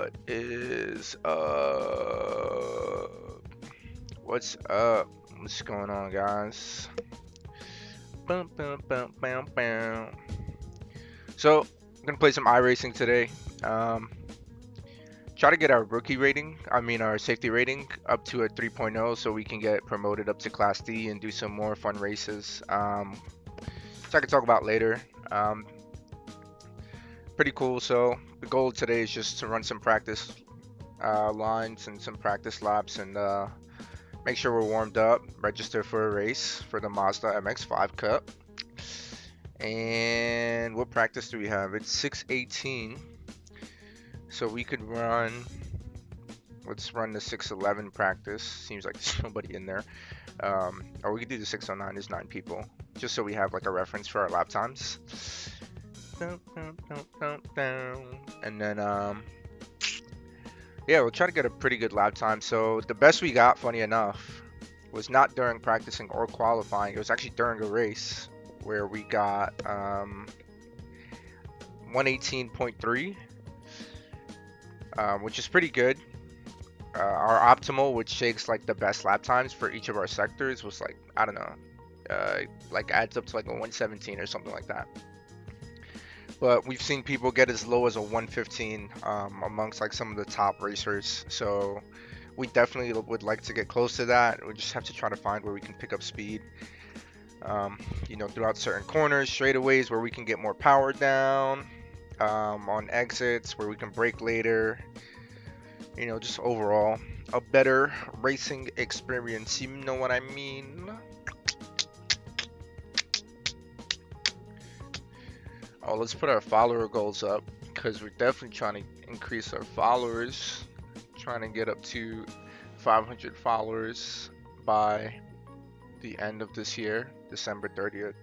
What is what's up? What's going on, guys? Bum, bum, bum, bum, bum. So I'm gonna play some iRacing today. Um, Try to get our rookie rating, our safety rating up to a 3.0 so we can get promoted up to Class D and do some more fun races. So I can talk about later. Um, Pretty cool. So the goal today is just to run some practice lines and some practice laps and make sure we're warmed up, register for a race for the Mazda MX-5 Cup. And what practice do we have? It's 6:18. So we could run, let's run the 6:11 practice. Seems like there's nobody in there. Or we could do the 6:09, there's 9 people. Just so we have like a reference for our lap times. And then, yeah, we'll try to get a pretty good lap time. So the best we got, funny enough, was not during practicing or qualifying. It was actually during a race where we got 118.3, which is pretty good. Our optimal, which takes like the best lap times for each of our sectors, was like, I don't know, like adds up to like a 117 or something like that. But we've seen people get as low as a 115 amongst like some of the top racers. So we definitely would like to get close to that. We just have to try to find where we can pick up speed. Throughout certain corners, straightaways where we can get more power down, on exits where we can brake later. Just overall a better racing experience. You know what I mean? Oh, let's put our follower goals up because we're definitely trying to increase our followers. Trying to get up to 500 followers by the end of this year, December 30th.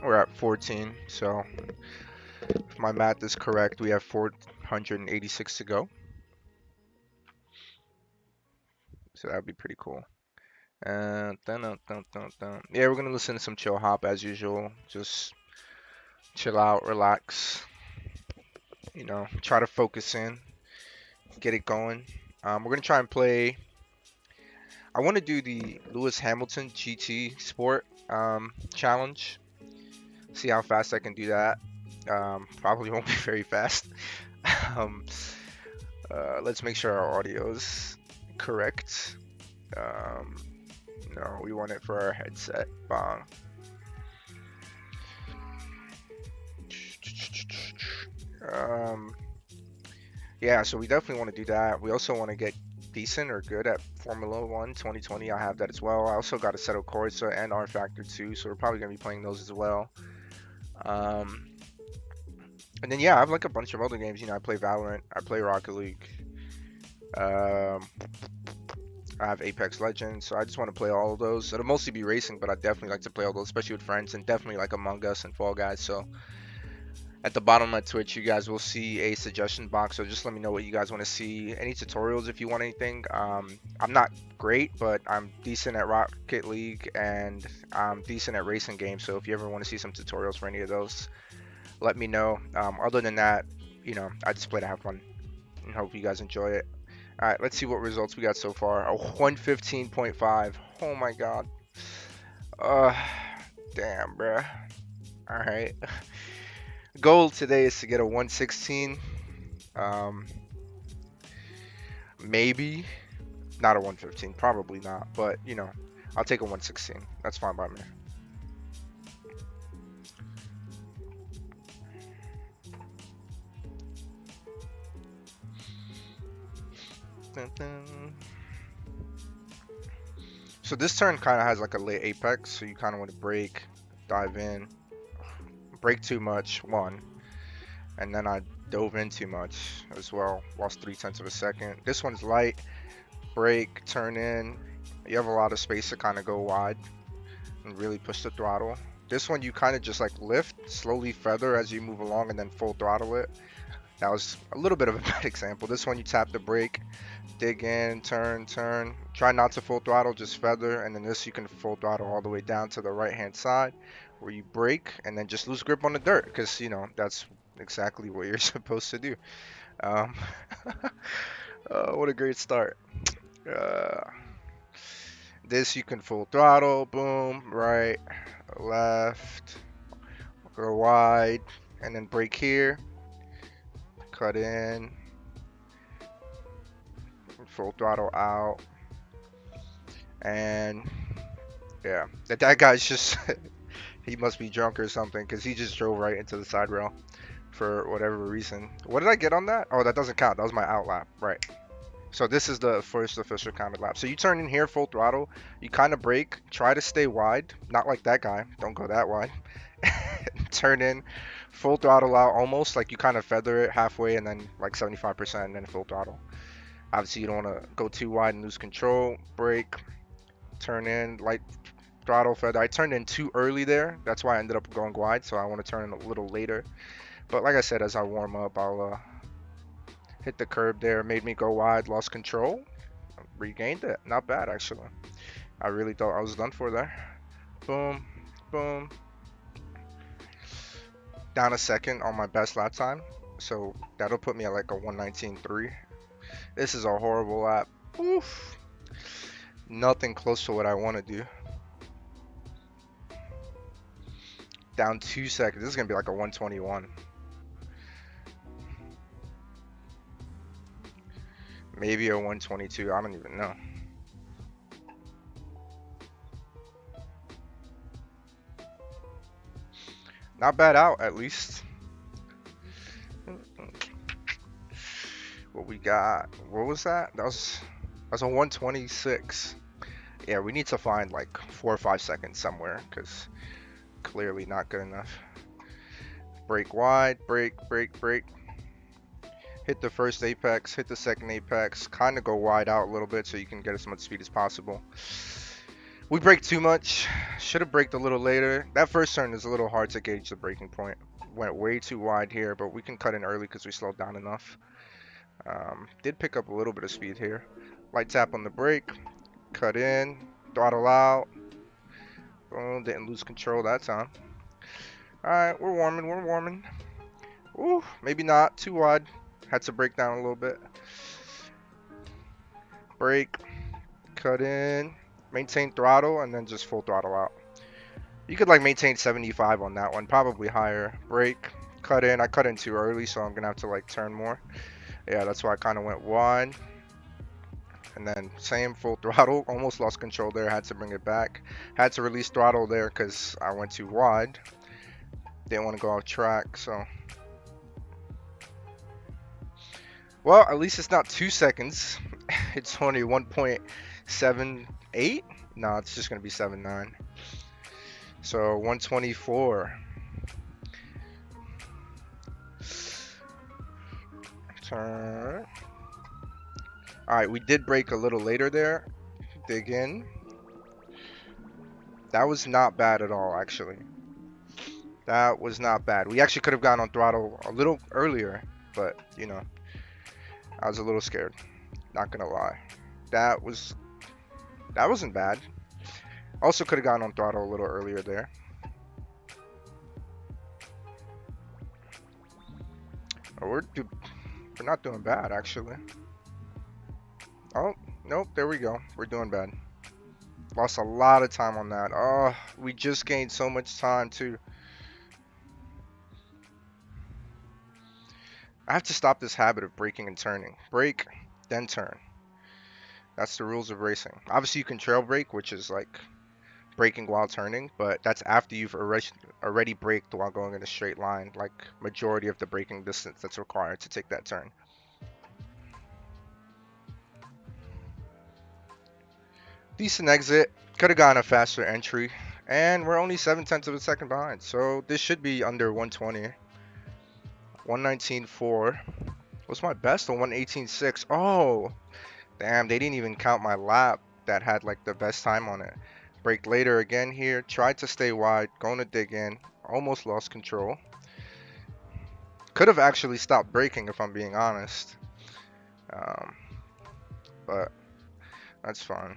We're at 14, so if my math is correct, we have 486 to go. So that'd be pretty cool. Yeah, we're gonna listen to some chill hop as usual. Just chill out, relax. Try to focus in, get it going. We're gonna try and play. I want to do the Lewis Hamilton GT Sport challenge. See how fast I can do that. Probably won't be very fast. um, let's make sure our audio is correct. No, we want it for our headset. Bong. Yeah, so we definitely want to do that. We also want to get decent or good at Formula 1 2020. I have that as well. I also got a Assetto Corsa and R Factor 2, so we're probably going to be playing those as well. And then, yeah, I have like a bunch of other games. I play Valorant, I play Rocket League. I have Apex Legends, so I just want to play all of those. It'll mostly be racing, but I definitely like to play all those, especially with friends, and definitely like Among Us and Fall Guys. So at the bottom of my Twitch, you guys will see a suggestion box, so just let me know what you guys want to see. Any tutorials if you want anything. I'm not great, but I'm decent at Rocket League, and I'm decent at racing games, so if you ever want to see some tutorials for any of those, let me know. Other than that, I just play to have fun, and hope you guys enjoy it. Alright, let's see what results we got so far. A 115.5. Oh my god. Damn, bruh. Alright. Goal today is to get a 116. Maybe. Not a 115. Probably not. But, I'll take a 116. That's fine by me. So this turn kind of has like a late apex, so you kind of want to brake, dive in, brake too much, one, and then I dove in too much as well, lost 0.3 of a second. This one's light, brake, turn in, you have a lot of space to kind of go wide and really push the throttle. This one you kind of just like lift, slowly feather as you move along and then full throttle it. That was a little bit of a bad example. This one you tap the brake, dig in, turn, try not to full throttle, just feather, and then this you can full throttle all the way down to the right hand side, where you brake and then just lose grip on the dirt, because you know that's exactly what you're supposed to do. Um, what a great start. Uh, this you can full throttle, boom, right, left, go wide, and then brake here, cut in, full throttle out, and yeah, that guy's just he must be drunk or something because he just drove right into the side rail for whatever reason. What did I get on that? Oh, that doesn't count. That was my out lap, right? So this is the first official counted lap. So you turn in here full throttle, you kind of brake, try to stay wide, not like that guy. Don't go that wide. Turn in full throttle out, almost like you kind of feather it halfway and then like 75% and then full throttle. Obviously you don't want to go too wide and lose control. Brake, turn in, light throttle feather. I turned in too early there. That's why I ended up going wide. So I want to turn in a little later. But like I said, as I warm up, I'll hit the curb there. Made me go wide, lost control. Regained it. Not bad, actually. I really thought I was done for there. Boom, boom. Down a second on my best lap time. So that'll put me at like a 119.3. This is a horrible lap. Oof. Nothing close to what I want to do. Down 2 seconds. This is going to be like a 121. Maybe a 122. I don't even know. Not bad out, at least. What we got? What was that? That was a 126. Yeah, we need to find like 4 or 5 seconds somewhere, because clearly not good enough. Brake wide, brake, brake, brake. Hit the first apex, hit the second apex, kind of go wide out a little bit so you can get as much speed as possible. We brake too much. Should have braked a little later. That first turn is a little hard to gauge the braking point. Went way too wide here, but we can cut in early because we slowed down enough. Did pick up a little bit of speed here. Light tap on the brake, cut in, throttle out. Boom, didn't lose control that time. Alright, we're warming, we're warming. Ooh, maybe not, too wide. Had to brake down a little bit. Brake, cut in, maintain throttle, and then just full throttle out. You could like maintain 75 on that one, probably higher. Brake, cut in. I cut in too early, so I'm gonna have to like turn more. Yeah, that's why I kind of went wide. And then same full throttle, almost lost control there, had to bring it back. Had to release throttle there because I went too wide. Didn't want to go off track, so. Well, at least it's not 2 seconds. It's only 1.78. No, it's just gonna be 7.9. So 124. Turn. Alright, we did brake a little later there. Dig in. That was not bad at all, actually. That was not bad. We actually could have gotten on throttle a little earlier, but, you know, I was a little scared. Not gonna lie. That wasn't bad. Also could have gotten on throttle a little earlier there. Oh, we're not doing bad, actually. Oh, nope, there we go. We're doing bad. Lost a lot of time on that. Oh, we just gained so much time, too. I have to stop this habit of braking and turning. Brake, then turn. That's the rules of racing. Obviously, you can trail brake, which is like braking while turning, but that's after you've already braked while going in a straight line, like majority of the braking distance that's required to take that turn. Decent exit. Could have gotten a faster entry. And we're only 7/10 of a second behind. So this should be under 120. 119.4. What's my best? A 118.6. Oh, damn. They didn't even count my lap that had like the best time on it. Brake later again here. Tried to stay wide. Going to dig in. Almost lost control. Could have actually stopped braking if I'm being honest. But that's fine.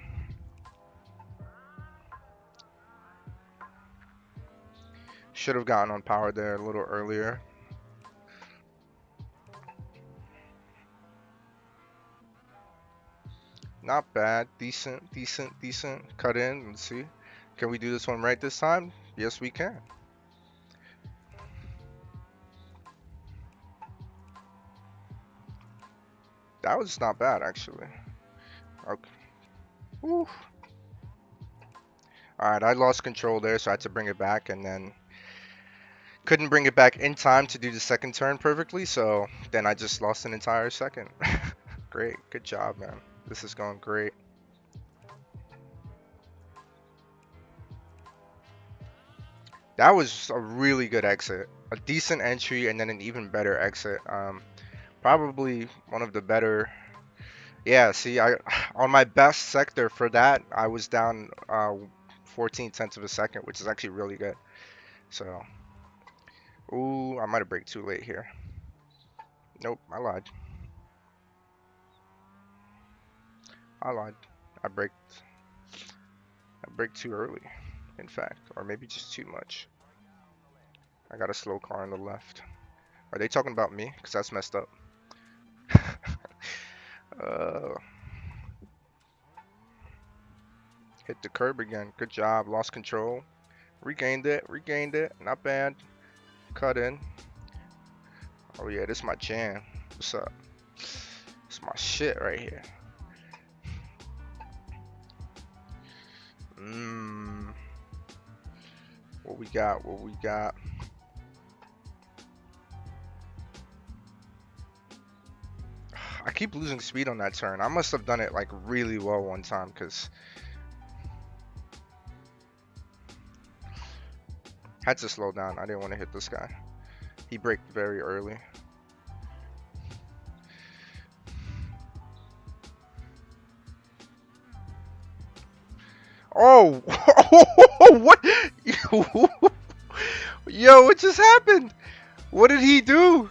Should have gotten on power there a little earlier. Not bad. Decent, decent, decent. Cut in. Let's see. Can we do this one right this time? Yes, we can. That was not bad, actually. Okay. Woo. Alright, I lost control there, so I had to bring it back, and then couldn't bring it back in time to do the second turn perfectly, so then I just lost an entire second. Great. Good job, man. This is going great. That was a really good exit. A decent entry and then an even better exit. Probably one of the better. Yeah, see, I on my best sector for that, I was down 14 tenths of a second, which is actually really good. So, ooh, I might have braked too late here. Nope, I lied. I lied. I braked. I braked too early, in fact, or maybe just too much. I got a slow car on the left. Are they talking about me? Because that's messed up. uh, Hit the curb again. Good job. Lost control. Regained it. Regained it. Not bad. Cut in. Oh yeah, this is my jam. What's up? It's my shit right here. Mmm. What we got? What we got? I keep losing speed on that turn. I must have done it like really well one time because had to slow down. I didn't want to hit this guy. He braked very early. Oh, what? Yo, what just happened? What did he do?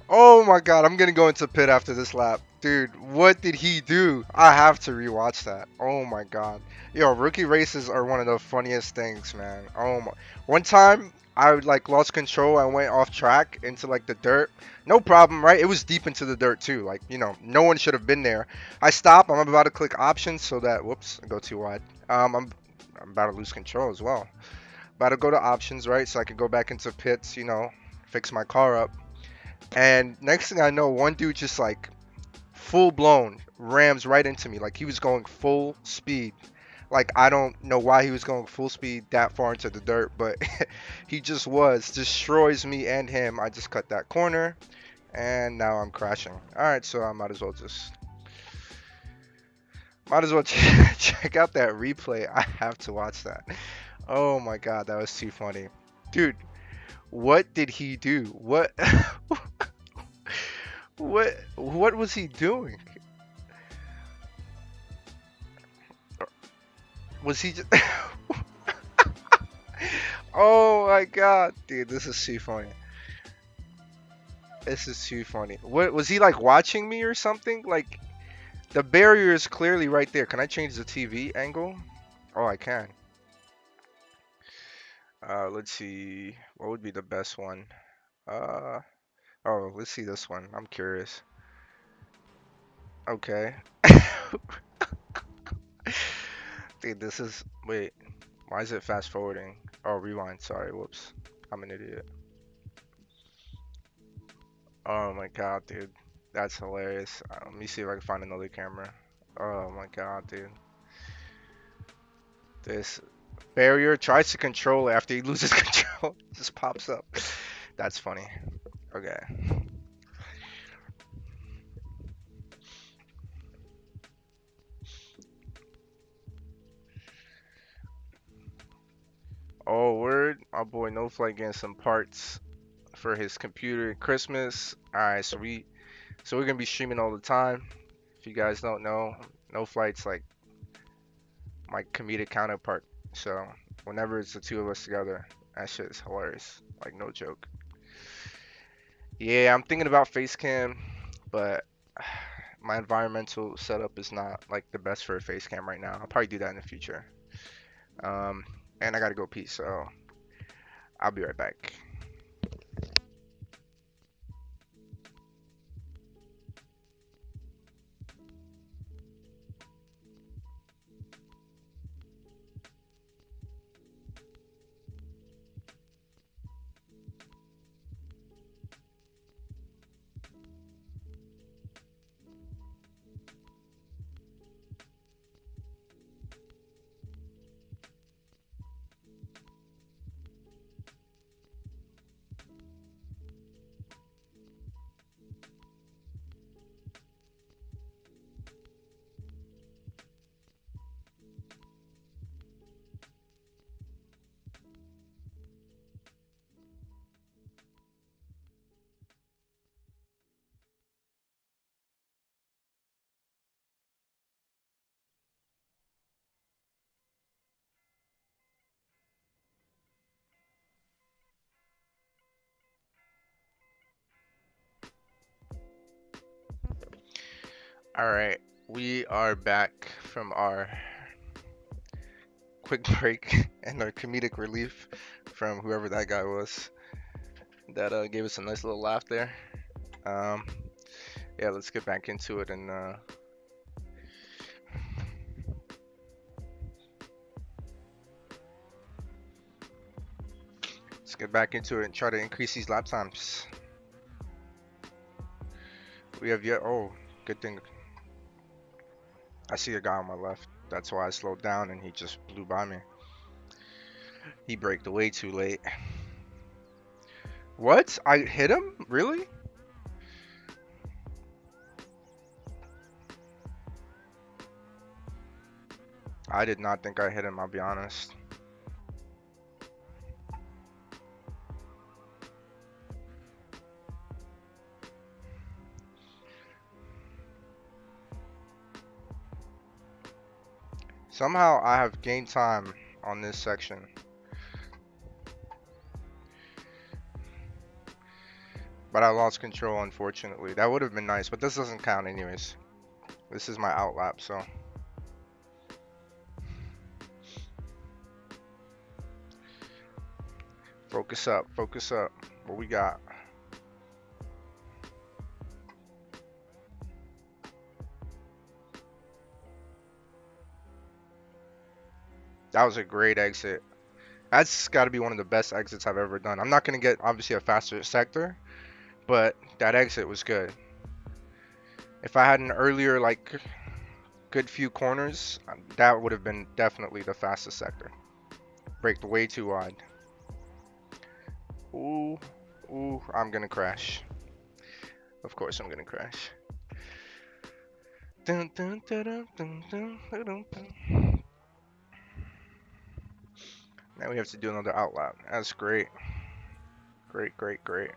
Oh my god, I'm gonna go into pit after this lap. Dude, what did he do? I have to rewatch that. Oh my god. Yo, rookie races are one of the funniest things, man. Oh my. One time, I like lost control. I went off track into like the dirt. No problem, right? It was deep into the dirt too. Like, no one should have been there. I stop. I'm about to click options so that, whoops, I go too wide. I'm about to lose control as well. About to go to options, right? So I can go back into pits, fix my car up. And next thing I know, one dude just like full blown rams right into me. Like he was going full speed. Like I don't know why he was going full speed that far into the dirt, but he just was. Destroys me and him. I just cut that corner and now I'm crashing. Alright, so I might as well check out that replay. I have to watch that. Oh my god, that was too funny. Dude, what did he do? What what was he doing? Was he just Oh my god, dude, this is too funny. This is too funny. What was he like watching me or something? Like the barrier is clearly right there. Can I change the TV angle? Oh, I can. Let's see. What would be the best one? Uh, oh, let's see this one. I'm curious. Okay. Dude, this is wait. Why is it fast forwarding? Oh, rewind. Sorry. Whoops. I'm an idiot. Oh my god, dude. That's hilarious. Let me see if I can find another camera. Oh my god, dude. This barrier tries to control it after he loses control. It just pops up. That's funny. Okay. Oh, word. My boy No Flight getting some parts for his computer at Christmas. Alright, so we're gonna be streaming all the time. If you guys don't know, No Flight's like my comedic counterpart. So whenever it's the two of us together, that shit is hilarious. Like no joke. Yeah, I'm thinking about face cam, but my environmental setup is not like the best for a face cam right now. I'll probably do that in the future. Um, and I gotta go pee, so I'll be right back. Alright, we are back from our quick break and our comedic relief from whoever that guy was that gave us a nice little laugh there. Um, yeah, let's get back into it and let's get back into it and try to increase these lap times. We have yet, oh, good thing. I see a guy on my left. That's why I slowed down and he just blew by me. He braked way too late. What? I hit him? Really? I did not think I hit him, I'll be honest. Somehow I have gained time on this section. But I lost control, unfortunately. That would have been nice, but this doesn't count anyways. This is my out lap, so. Focus up, focus up. What we got? That was a great exit. That's got to be one of the best exits I've ever done. I'm not going to get, obviously, a faster sector, but that exit was good. If I had an earlier, like, good few corners, that would have been definitely the fastest sector. Braked way too wide. Ooh, ooh, I'm going to crash. Of course I'm going to crash. Dun, dun, dun, dun, dun, dun, dun, dun. Now we have to do another out lap. That's great. Great, great, great.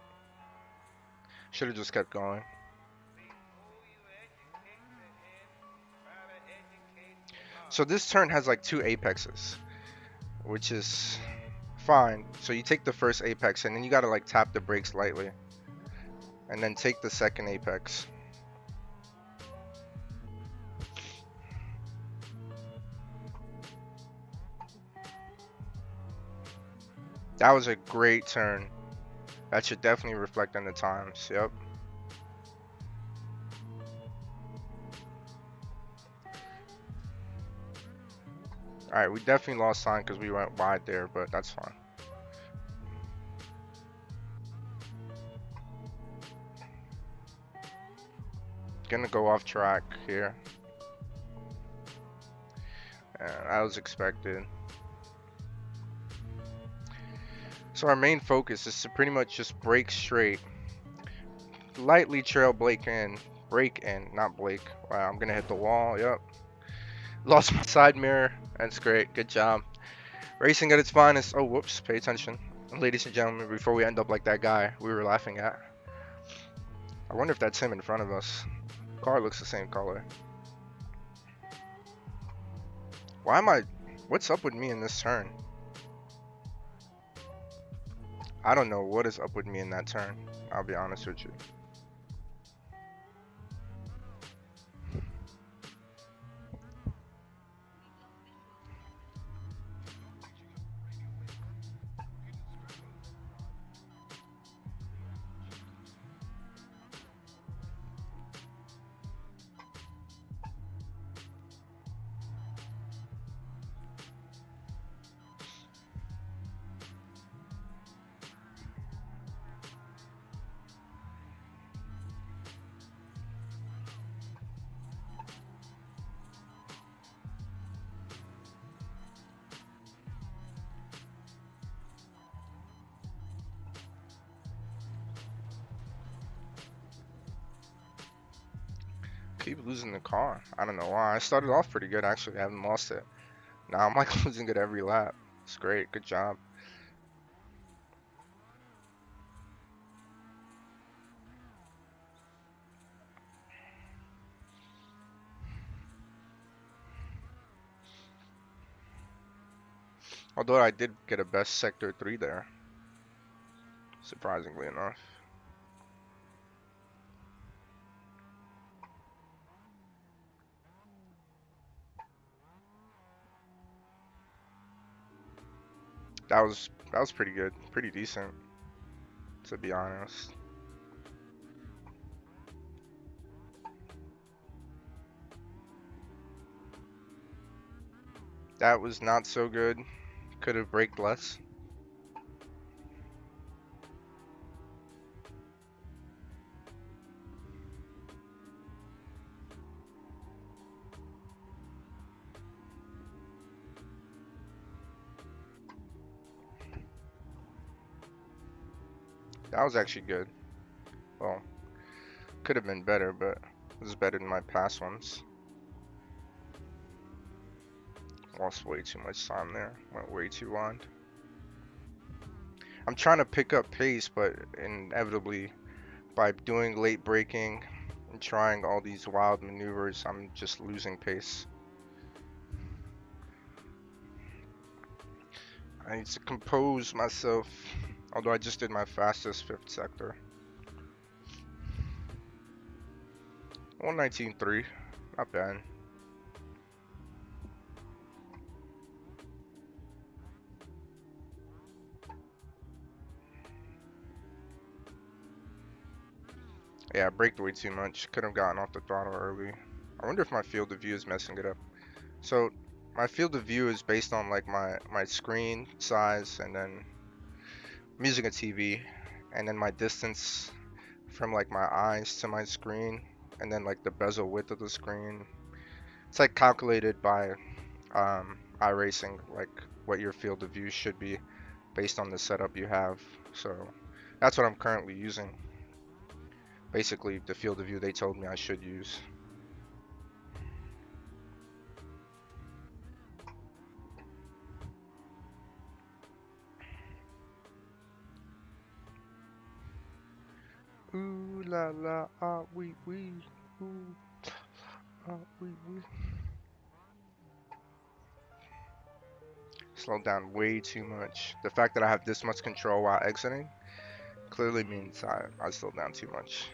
Should have just kept going. So this turn has like 2 apexes, which is fine. So you take the first apex and then you gotta like tap the brakes lightly. And then take the second apex. That was a great turn. That should definitely reflect on the times. Yep. Alright, we definitely lost time because we went wide there, but that's fine. Gonna go off track here. That was expected. So our main focus is to pretty much just brake straight. Lightly trail Blake in. Brake in, not Blake. Wow, I'm gonna hit the wall, yep. Lost my side mirror. That's great, good job. Racing at its finest. Oh, whoops, pay attention. Ladies and gentlemen, before we end up like that guy we were laughing at. I wonder if that's him in front of us. Car looks the same color. Why am I... What's up with me in this turn? I don't know what is up with me in that turn. I'll be honest with you. keep losing the car. I don't know why. I started off pretty good actually. I haven't lost it. Now I'm like losing it every lap. It's great. Good job. Although I did get a best sector 3 there, surprisingly enough. That was pretty good, pretty decent, to be honest. That was not so good. Could have braked less. That was actually good. Well, could have been better, but it was better than my past ones. Lost way too much time there. Went way too wide. I'm trying to pick up pace, but inevitably, by doing late braking and trying all these wild maneuvers, I'm just losing pace. I need to compose myself. Although I just did my fastest 5th sector. 119.3. Not bad. Yeah, I braked way too much. Could have gotten off the throttle early. I wonder if my field of view is messing it up. So my field of view is based on like my screen size, and then I'm using a TV, and then my distance from like my eyes to my screen, and then like the bezel width of the screen. It's like calculated by iRacing, like what your field of view should be based on the setup you have. So that's what I'm currently using. Basically the field of view they told me I should use. Ooh la la, ah wee wee, ooh, ah wee wee. Slowed down way too much. The fact that I have this much control while exiting clearly means I slowed down too much.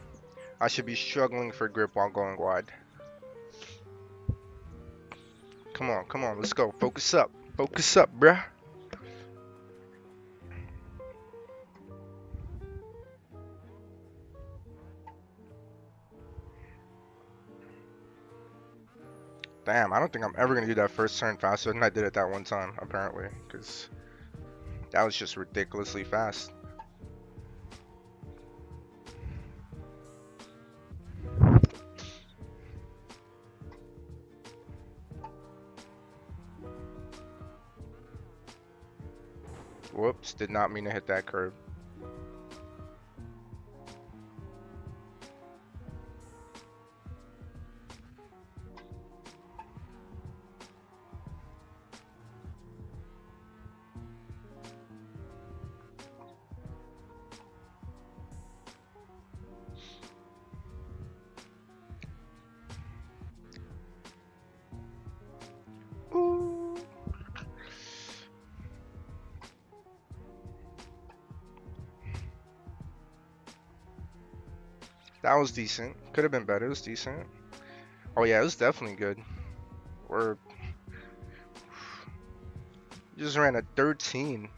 I should be struggling for grip while going wide. Come on, let's go. Focus up, bruh. Damn, I don't think I'm ever gonna do that first turn faster than I did it that one time, apparently, because that was just ridiculously fast. Whoops, did not mean to hit that curb. Ooh. That was decent. Could have been better. It was decent. Oh yeah, it was definitely good. We're just ran a 13.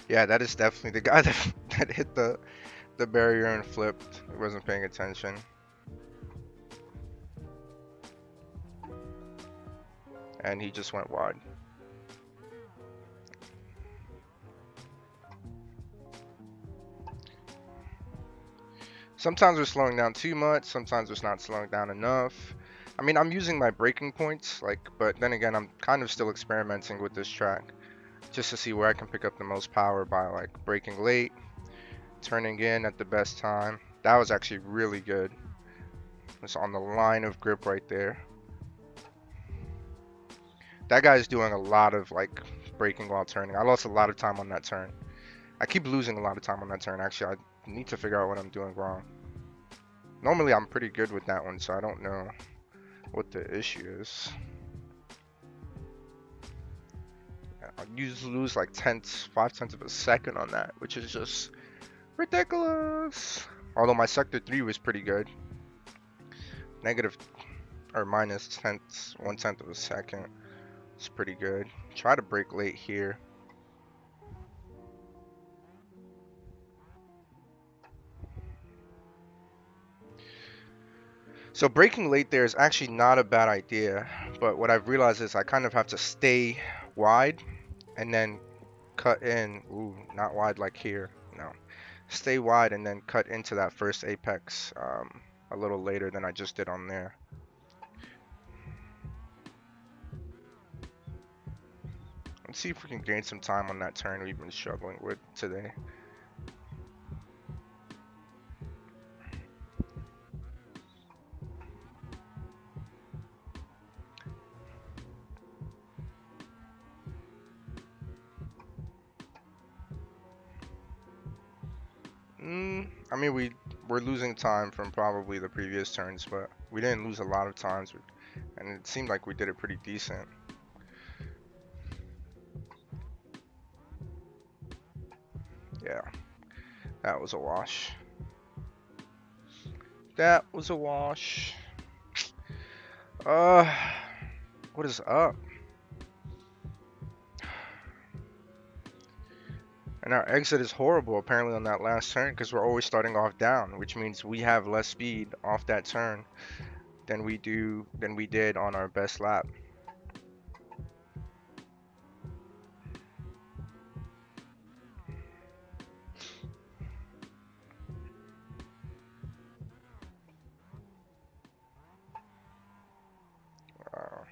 Yeah, that is definitely the guy that hit the barrier and flipped. He wasn't paying attention. And he just went wide. Sometimes we're slowing down too much, sometimes we're not slowing down enough. I mean, I'm using my braking points, like, but then again, I'm kind of still experimenting with this track just to see where I can pick up the most power by like braking late, turning in at the best time. That was actually really good. It's on the line of grip right there. That guy's doing a lot of like braking while turning. I lost a lot of time on that turn. I keep losing a lot of time on that turn. Actually, I need to figure out what I'm doing wrong. Normally, I'm pretty good with that one, so I don't know what the issue is. I usually lose like 5 tenths of a second on that, which is just ridiculous. Although my sector 3 was pretty good. Negative or minus 1/10 of a second. It's pretty good. Try to brake late here. So braking late there is actually not a bad idea, but what I've realized is I kind of have to stay wide and then cut in. Ooh, not wide like here. No. Stay wide and then cut into that first apex a little later than I just did on there. Let's see if we can gain some time on that turn we've been struggling with today. I mean, we're losing time from probably the previous turns, but we didn't lose a lot of times, and it seemed like we did it pretty decent. Yeah, that was a wash. That was a wash. Uh, what is up? And our exit is horrible apparently on that last turn because we're always starting off down, which means we have less speed off that turn than we did on our best lap. Uh,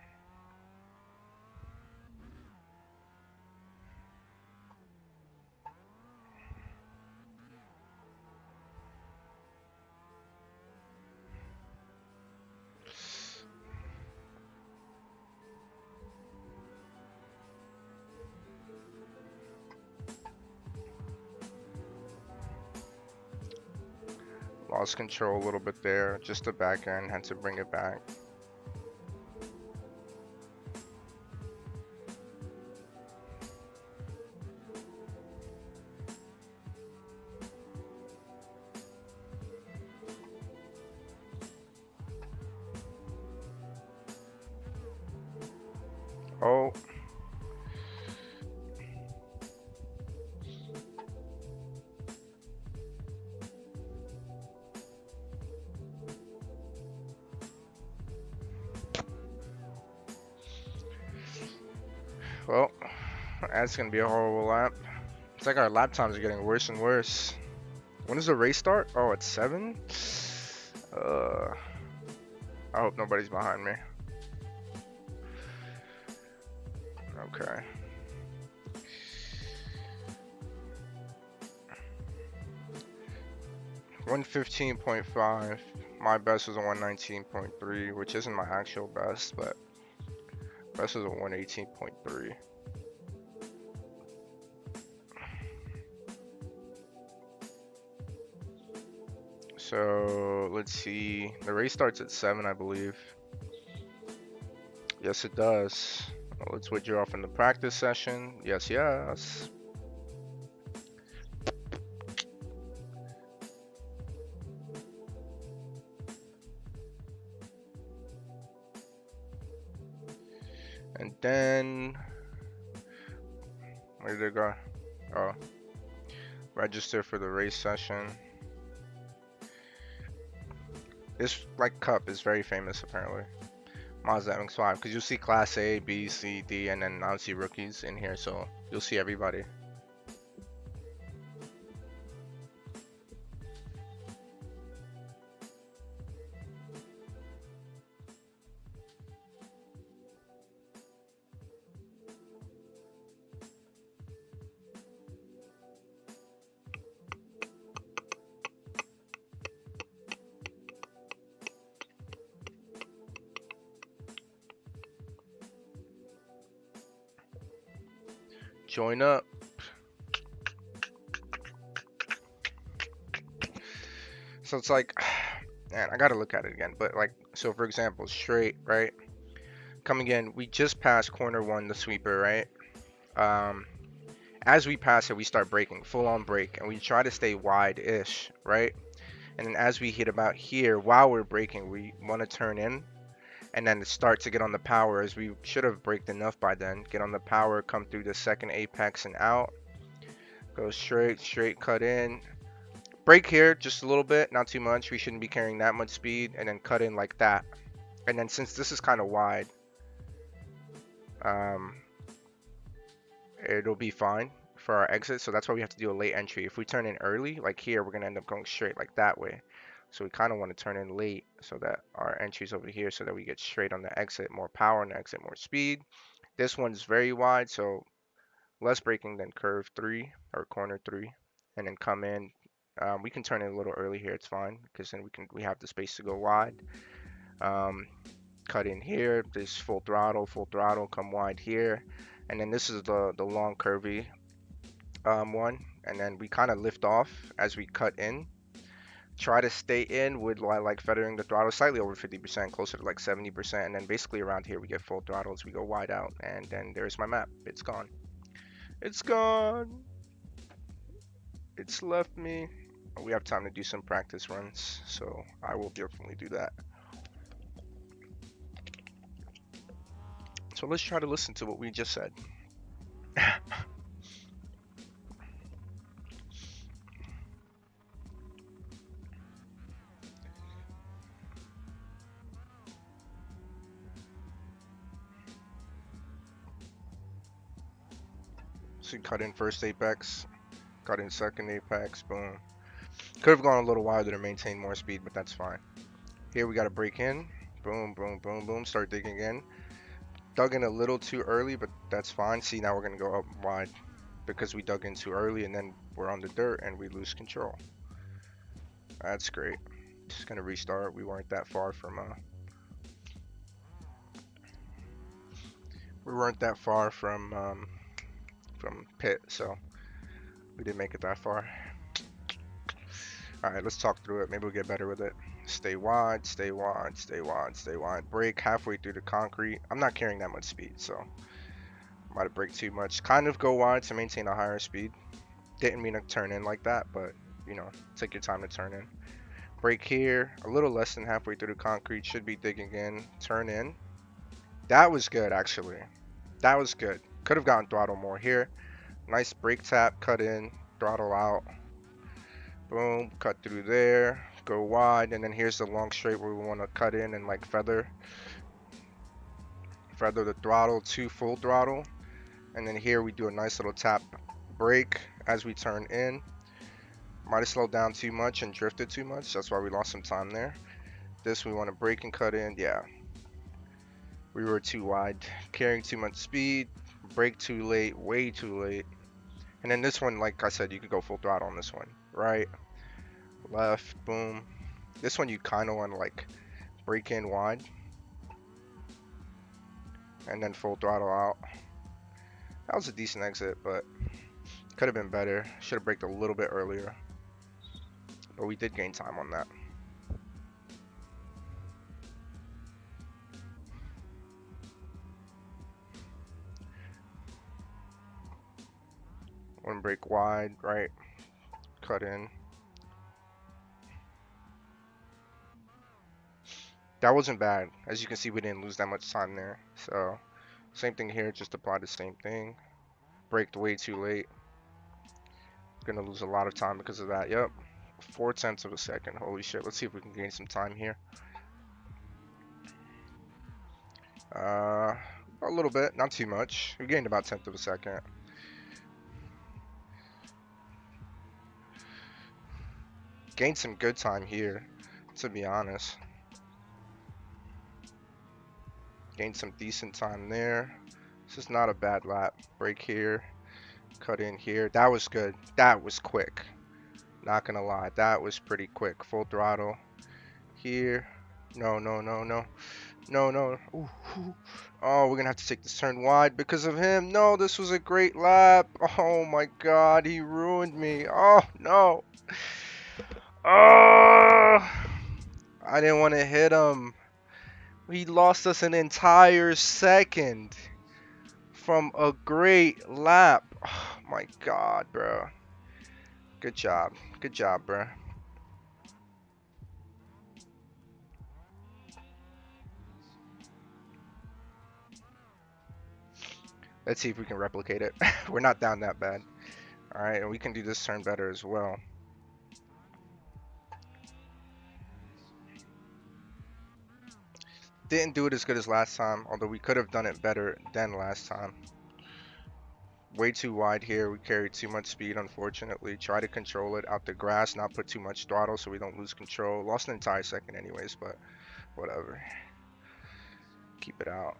Lost control a little bit there, just the back end, had to bring it back. Oh. Well, that's gonna be a horrible lap. It's like our lap times are getting worse and worse. When does the race start? Oh, it's 7? I hope nobody's behind me. Okay. $115.5. My best was a 119.3, which isn't my actual best, but best was a 118.3. So let's see. The race starts at 7, I believe. Yes, it does. Well, let's withdraw from the practice session. Yes, yes. And then, where did it go? Oh, register for the race session. This like cup is very famous apparently. Mazda MX-5, because you'll see Class A, B, C, D, and then obviously rookies in here, so you'll see everybody. Join up. So it's like, man, I gotta look at it again. But like, so for example, straight, right? Coming in, we just passed corner one, the sweeper, right? Um, as we pass it, we start braking, full on brake, and we try to stay wide-ish, right? And then as we hit about here, while we're braking, we want to turn in and then start to get on the power, as we should have braked enough by then. Get on the power, come through the second apex and out. Go straight, cut in. Brake here just a little bit, not too much. We shouldn't be carrying that much speed, and then cut in like that. And then since this is kind of wide, um, it'll be fine for our exit. So that's why we have to do a late entry. If we turn in early, like here, we're gonna end up going straight like that way. So we kind of want to turn in late so that our entry's over here so that we get straight on the exit, more power on the exit, more speed. This one's very wide, so less braking than curve 3 or corner 3, and then come in. We can turn in a little early here, it's fine, because then we have the space to go wide. Cut in here, this full throttle, come wide here, and then this is the long curvy one, and then we kind of lift off as we cut in. Try to stay in with like feathering the throttle slightly over 50%, closer to like 70%, and then basically around here we get full throttle as we go wide out, and then there's my map. It's gone. It's gone. It's left me. We have time to do some practice runs, so I will definitely do that. So let's try to listen to what we just said. So cut in first apex, cut in second apex, boom. Could have gone a little wider to maintain more speed, but that's fine. Here we got to break in, boom, boom, boom, boom, start digging in. Dug in a little too early, but that's fine. See, now we're going to go up wide because we dug in too early, and then we're on the dirt and we lose control. That's great. Just going to restart. We weren't that far from pit, so we didn't make it that far. All right, let's talk through it. Maybe we'll get better with it. Stay wide, stay wide, stay wide, stay wide. Brake halfway through the concrete. I'm not carrying that much speed, so might have braked too much. Kind of go wide to maintain a higher speed. Didn't mean to turn in like that, but you know, take your time to turn in. Brake here, a little less than halfway through the concrete. Should be digging in. Turn in. That was good, actually. That was good. Could have gotten throttle more here. Nice brake tap, cut in, throttle out. Boom, cut through there, go wide, and then here's the long straight where we want to cut in and like feather the throttle to full throttle. And then here we do a nice little tap brake as we turn in. Might have slowed down too much and drifted too much, that's why we lost some time there. This we want to brake and cut in. Yeah, we were too wide, carrying too much speed, brake too late, way too late. And then this one, like I said, you could go full throttle on this one. Right, left, boom. This one you kind of want to like brake in wide and then full throttle out. That was a decent exit, but could have been better. Should have braked a little bit earlier, but we did gain time on that. One brake wide, right, cut in. That wasn't bad. As you can see, we didn't lose that much time there. So same thing here, just apply the same thing. Braked way too late. Gonna lose a lot of time because of that. Yep, 0.4 of a second. Holy shit. Let's see if we can gain some time here. A little bit, not too much. We gained about 1/10 of a second. Gained some good time here, to be honest. Gained some decent time there. This is not a bad lap. Brake here, cut in here. That was good. That was quick. Not gonna lie, that was pretty quick. Full throttle here. No, no, no, no, no, no. Ooh. Oh, we're gonna have to take this turn wide because of him. No, this was a great lap. Oh my god, he ruined me. Oh no. Oh, I didn't want to hit him. He lost us an entire second from a great lap. Oh my god, bro. Good job. Good job, bro. Let's see if we can replicate it. We're not down that bad. Alright, and we can do this turn better as well. Didn't do it as good as last time, although we could have done it better than last time. Way too wide here. We carried too much speed, unfortunately. Try to control it out the grass, not put too much throttle so we don't lose control. Lost an entire second anyways, but whatever. Keep it out.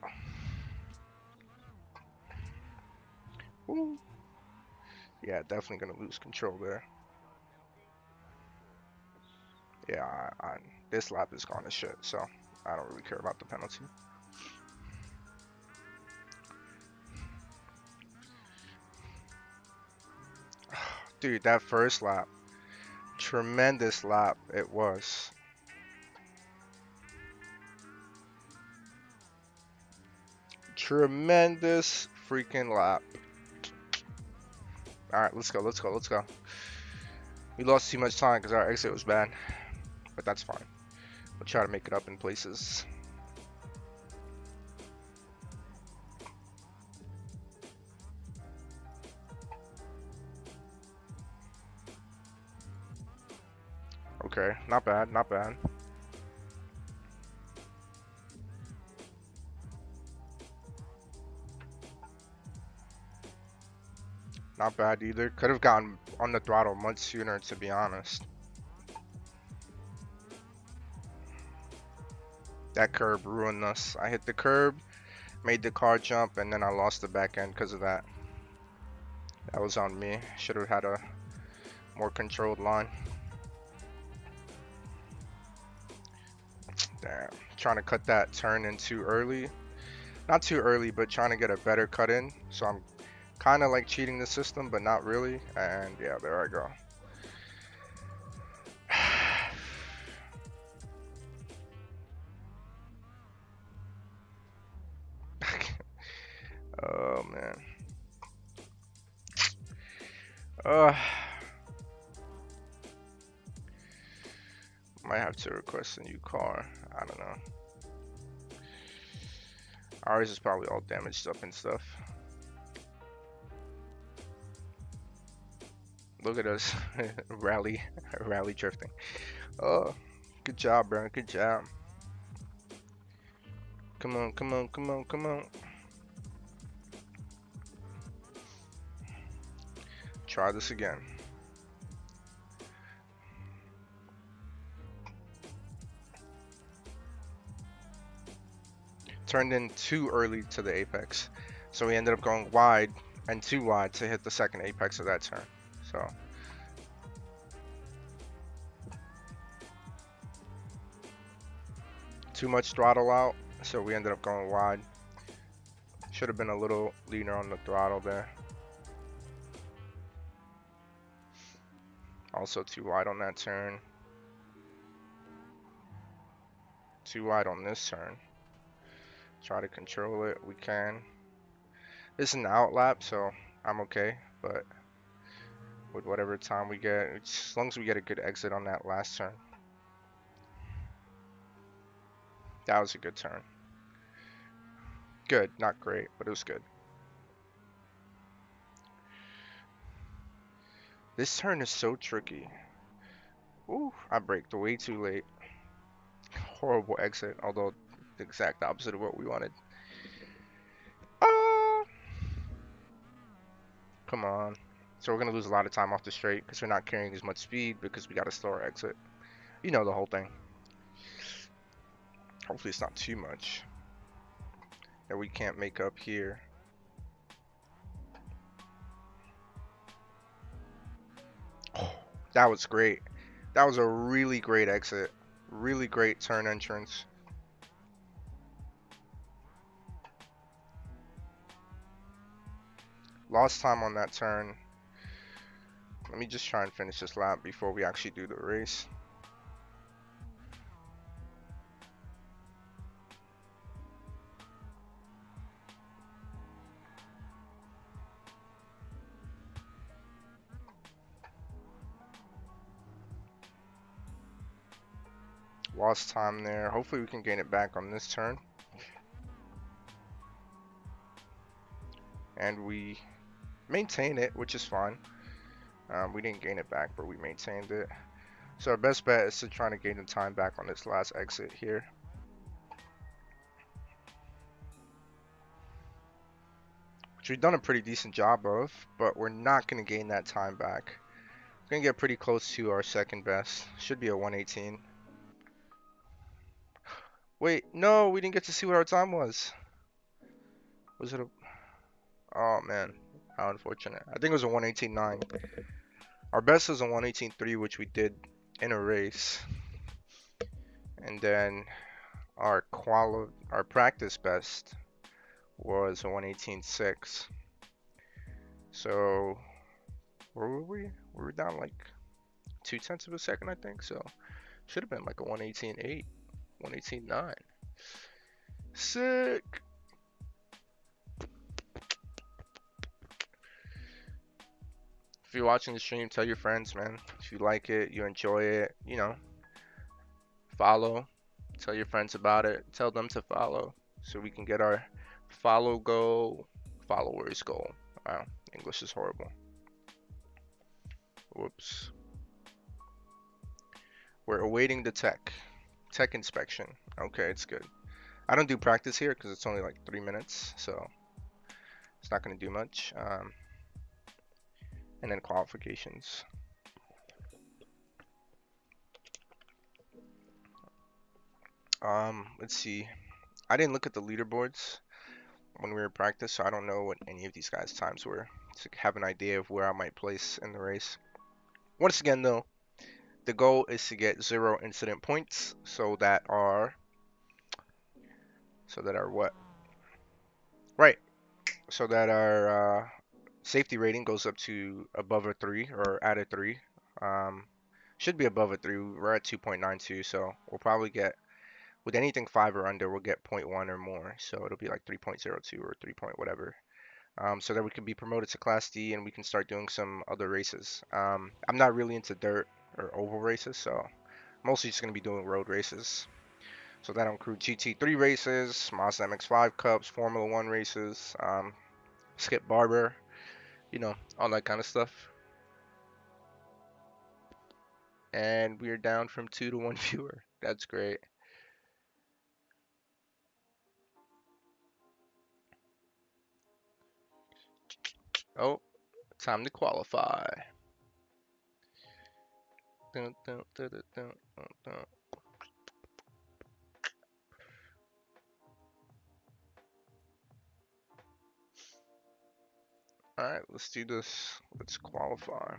Woo. Yeah, definitely gonna lose control there. Yeah, this lap is gone to shit, so I don't really care about the penalty. Dude, that first lap, tremendous lap it was. Tremendous freaking lap. Alright, let's go, let's go, let's go. We lost too much time because our exit was bad, but that's fine. We'll try to make it up in places. Okay, not bad, not bad. Not bad either. Could have gotten on the throttle much sooner, to be honest. That curb ruined us. I hit the curb, made the car jump, and then I lost the back end because of that. That was on me. Should have had a more controlled line. Damn. Trying to cut that turn in too early. Not too early, but trying to get a better cut in. So I'm kind of like cheating the system, but not really. And yeah, there I go. Oh man. Might have to request a new car. I don't know. Ours is probably all damaged up and stuff. Look at us. rally drifting. Oh, good job, bro. Good job. Come on, come on, come on, come on. Try this again. Turned in too early to the apex, so we ended up going wide and too wide to hit the second apex of that turn. So too much throttle out, so we ended up going wide. Should have been a little leaner on the throttle there. Also too wide on that turn. Too wide on this turn. Try to control it. We can. It's an out lap, so I'm okay. But with whatever time we get, as long as we get a good exit on that last turn. That was a good turn. Good, not great, but it was good. This turn is so tricky. Ooh, I braked way too late. Horrible exit, although the exact opposite of what we wanted. Come on. So we're gonna lose a lot of time off the straight because we're not carrying as much speed because we got a slower exit. You know the whole thing. Hopefully it's not too much that we can't make up here. Oh, that was great. That was a really great exit. Really great turn entrance. Lost time on that turn. Let me just try and finish this lap before we actually do the race. Lost time there. Hopefully we can gain it back on this turn. And we maintain it, which is fine. We didn't gain it back, but we maintained it. So our best bet is to try to gain the time back on this last exit here. Which we've done a pretty decent job of, but we're not going to gain that time back. We're going to get pretty close to our second best. Should be a 118. Wait, no, we didn't get to see what our time was. Was it a... Oh, man. How unfortunate. I think it was a 118.9. Our best was a 118.3, which we did in a race. And then our practice best was a 118.6. So, where were we? We were down like 0.2 of a second, I think. So, should have been like a 118.8, 118.9. Sick. If you're watching the stream, tell your friends, man. If you like it, you enjoy it, you know, follow. Tell your friends about it. Tell them to follow so we can get our followers goal. Wow, English is horrible. Whoops. We're awaiting the tech inspection. Okay, it's good. I don't do practice here because it's only like 3 minutes, so it's not going to do much. And then qualifications. Let's see. I didn't look at the leaderboards when we were in practice, so I don't know what any of these guys' times were to have an idea of where I might place in the race. Once again, though, the goal is to get 0 incident points, so that our what? Right. So that our safety rating goes up to above a 3 or at a 3. Should be above a 3. We're at 2.92, so we'll probably get, with anything 5 or under, we'll get 0.1 or more. So it'll be like 3.02 or 3 point whatever. So that we can be promoted to Class D and we can start doing some other races. I'm not really into dirt or oval races, so mostly just going to be doing road races. So that'll include GT3 races, Mazda MX-5 Cups, Formula 1 races, Skip Barber, you know, all that kind of stuff. And we are down from 2 to 1 viewer. That's great. Oh, time to qualify. Dun, dun, dun, dun, dun, dun. Alright, let's do this. Let's qualify.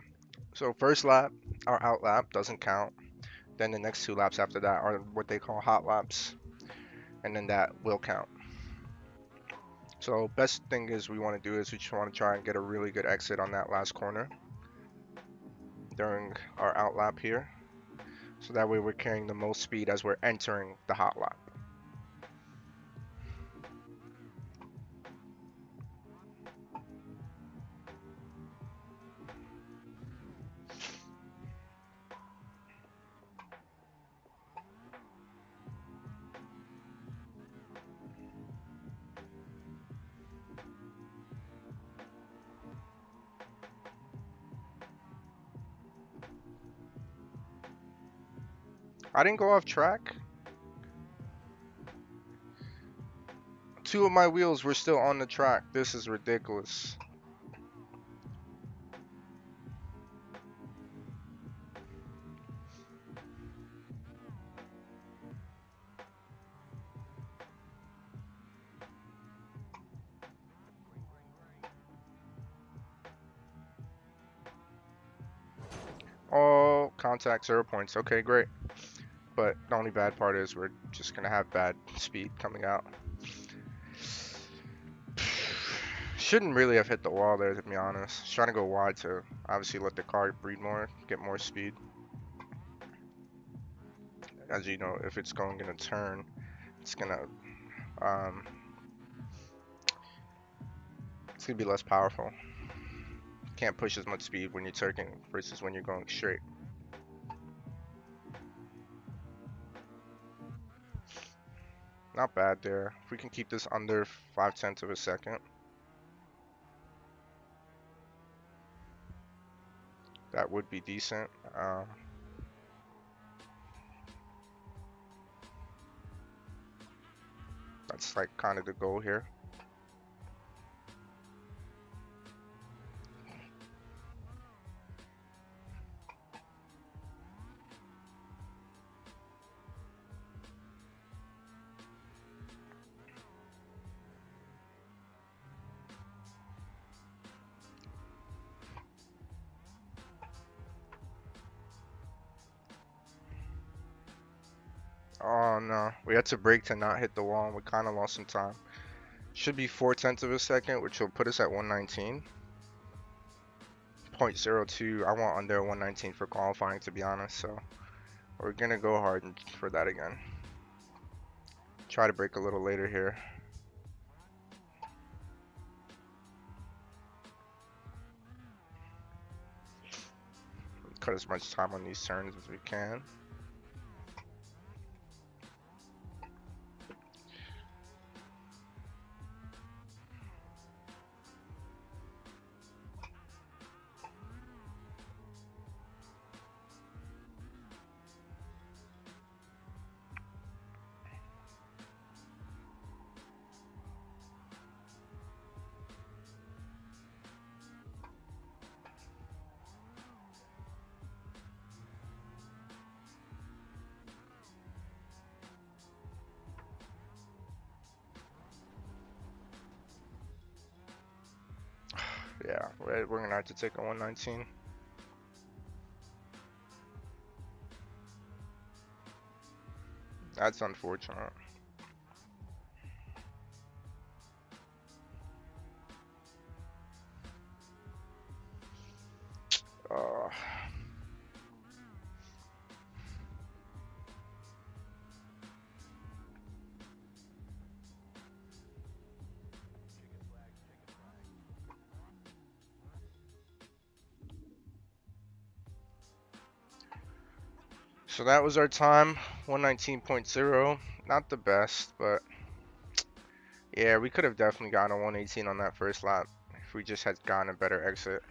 So first lap, our out lap doesn't count. Then the next 2 laps after that are what they call hot laps. And then that will count. So best thing is we want to do is we just want to try and get a really good exit on that last corner during our out lap here. So that way we're carrying the most speed as we're entering the hot lap. I didn't go off track. 2 of my wheels were still on the track. This is ridiculous. Oh, contact 0 points. Okay, great. But the only bad part is we're just gonna have bad speed coming out. Shouldn't really have hit the wall there, to be honest. Just trying to go wide to obviously let the car breathe more, get more speed. As you know, if it's going in a turn, it's gonna um, it's gonna be less powerful. Can't push as much speed when you're turning versus when you're going straight. Not bad there. If we can keep this under 5/10 of a second, that would be decent. That's like kind of the goal here. Oh no, we had to brake to not hit the wall and we kind of lost some time. Should be 4/10 of a second, which will put us at 119.02. I want under 119 for qualifying, to be honest, so we're gonna go hard for that again. Try to brake a little later here. Cut as much time on these turns as we can. Yeah, we're gonna have to take a 119. That's unfortunate. Uh, so that was our time, 119.0. Not the best, but yeah, we could have definitely gotten a 118 on that first lap if we just had gotten a better exit.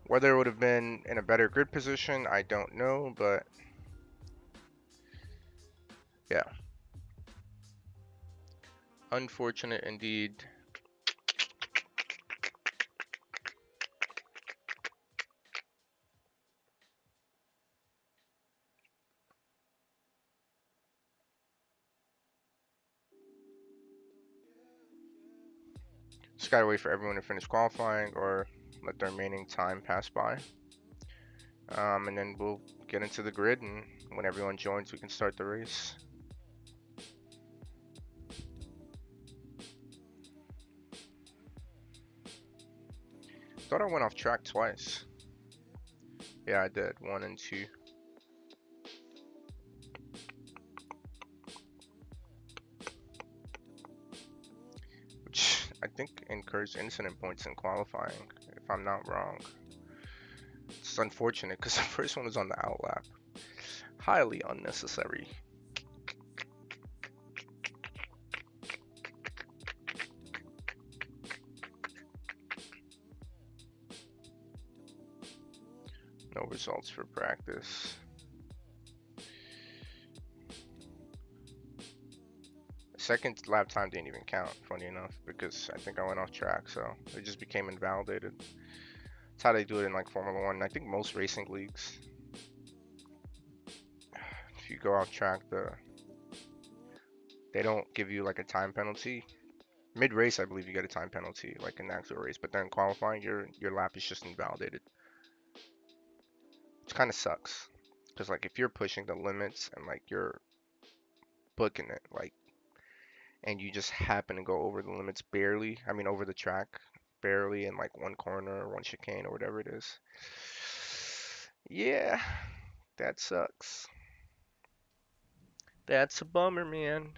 Whether it would have been in a better grid position, I don't know, but yeah. Unfortunate indeed. Just gotta wait for everyone to finish qualifying or let the remaining time pass by. And then we'll get into the grid, and when everyone joins, we can start the race. Thought I went off track twice. Yeah, I did. 1 and 2. Which I think incurs incident points in qualifying, if I'm not wrong. It's unfortunate because the first one was on the outlap. Highly unnecessary. No results for practice. Second lap time didn't even count, funny enough, because I think I went off track, so it just became invalidated. That's how they do it in like Formula One. I think most racing leagues, if you go off track, they don't give you like a time penalty. Mid race, I believe you get a time penalty, like in the actual race, but then qualifying, your lap is just invalidated. Which kind of sucks, because like if you're pushing the limits and like you're booking it, like and you just happen to go over the limits barely, I mean over the track, barely in like one corner or one chicane or whatever it is. Yeah, that sucks. That's a bummer, man.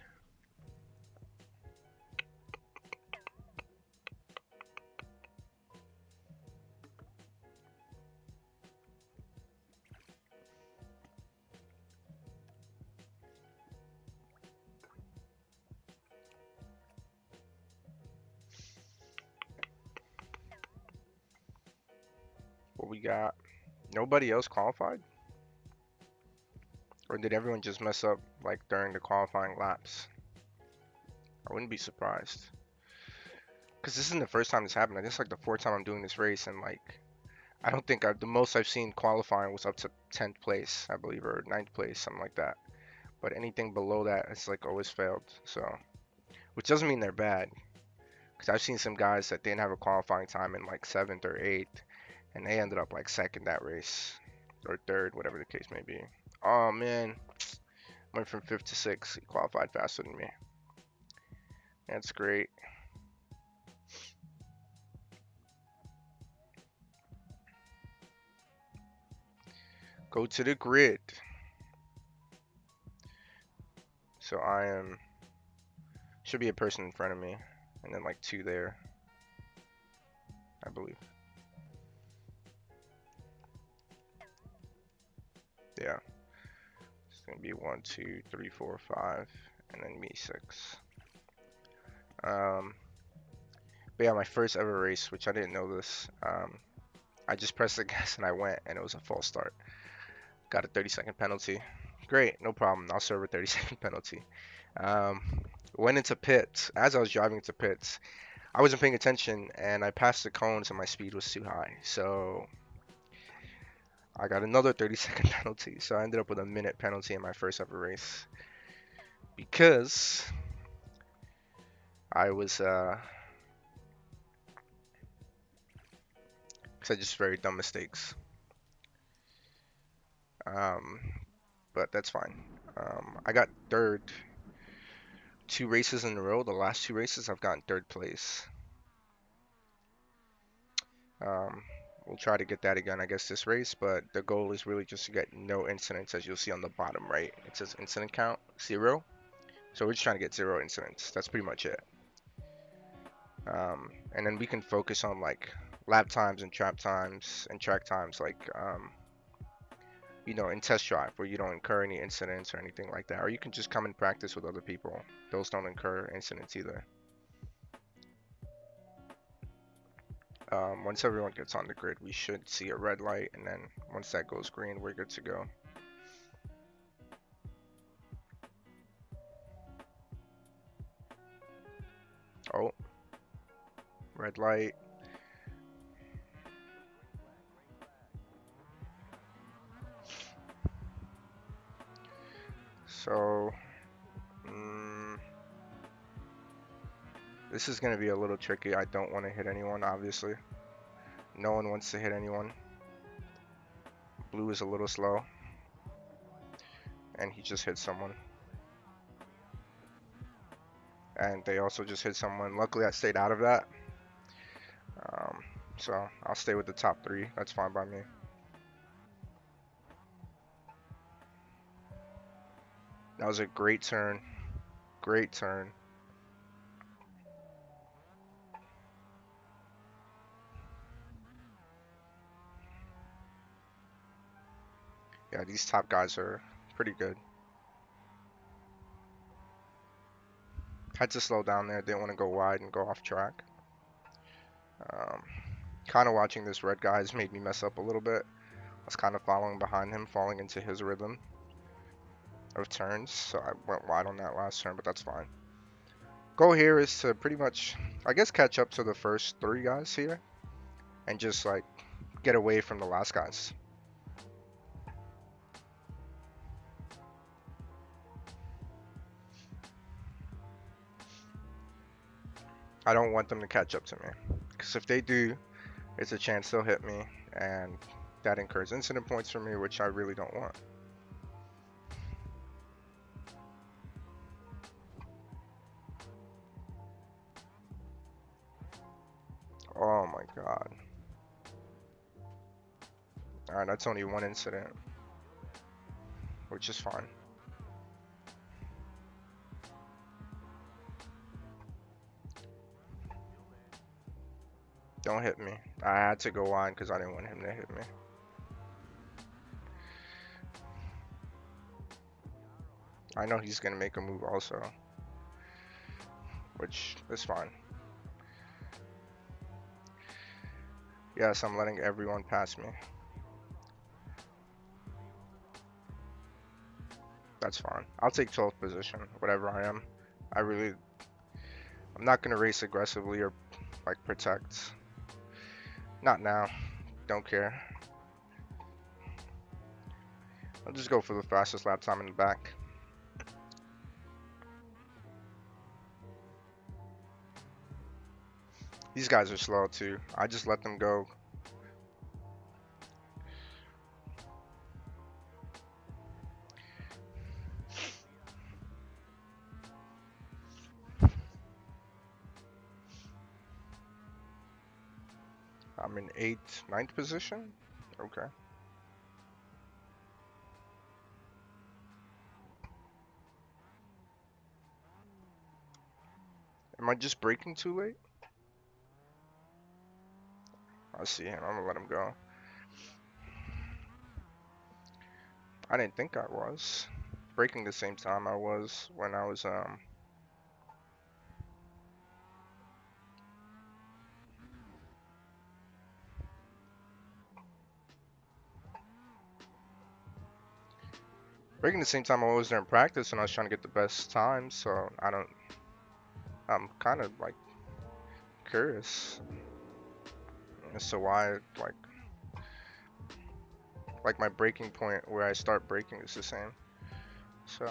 What we got? Nobody else qualified? Or did everyone just mess up like during the qualifying laps? I wouldn't be surprised. Because this isn't the first time this happened. This is like the fourth time I'm doing this race, and like I don't think the most I've seen qualifying was up to 10th place, I believe, or 9th place, something like that. But anything below that, it's like always failed. So, which doesn't mean they're bad. Because I've seen some guys that didn't have a qualifying time in like 7th or 8th, and they ended up like second that race, or third, whatever the case may be. Oh man, went from 5th to 6th. He qualified faster than me. That's great. Go to the grid. So should be a person in front of me, and then like 2 there, I believe. Yeah. It's gonna be 1, 2, 3, 4, 5, and then me 6. But yeah, my first ever race, which I didn't know this. I just pressed the gas and I went, and it was a false start. Got a 30-second penalty. Great, no problem. I'll serve a 30-second penalty. Um, Went into pits. As I was driving into pits, I wasn't paying attention, and I passed the cones, and my speed was too high. So I got another 30-second penalty. So I ended up with a minute penalty in my first ever race because I was because I just very dumb mistakes. Um, but that's fine. I got third 2 races in a row. The last 2 races I've gotten third place. Um, we'll try to get that again, I guess, this race, but the goal is really just to get no incidents, as you'll see on the bottom right. It says incident count 0. So we're just trying to get 0 incidents. That's pretty much it. And then we can focus on like lap times and track times, like you know, in test drive where you don't incur any incidents or anything like that. Or you can just come and practice with other people. Those don't incur incidents either. Once everyone gets on the grid, we should see a red light, and then once that goes green, we're good to go. Oh, red light. So, this is going to be a little tricky. I don't want to hit anyone, obviously. No one wants to hit anyone. Blue is a little slow. And he just hit someone. And they also just hit someone. Luckily, I stayed out of that. So, I'll stay with the top 3. That's fine by me. That was a great turn. Great turn. Yeah, these top guys are pretty good. Had to slow down there. Didn't want to go wide and go off track. Kind of watching this red guy has made me mess up a little bit. I was kind of following behind him, falling into his rhythm of turns. So I went wide on that last turn, but that's fine. Goal here is to pretty much, I guess, catch up to the first 3 guys here. And just like get away from the last guys. I don't want them to catch up to me. Because if they do, it's a chance they'll hit me. And that incurs incident points for me, which I really don't want. god. Alright, that's only one incident, which is fine. Don't hit me. I had to go wide because I didn't want him to hit me. I know he's gonna make a move also, which is fine. Yes, I'm letting everyone pass me. That's fine. I'll take 12th position, whatever I am. I'm not gonna race aggressively or like protect. Not now. Don't care. I'll just go for the fastest lap time in the back. These guys are slow too. I just let them go. I'm in 8th, 9th position. Okay. Am I just braking too late? I see him. I'm gonna let him go. I didn't think I was braking the same time I was when I was braking the same time I was there in practice, and I was trying to get the best time. So I'm kind of like curious as to why like my braking point where I start braking is the same. So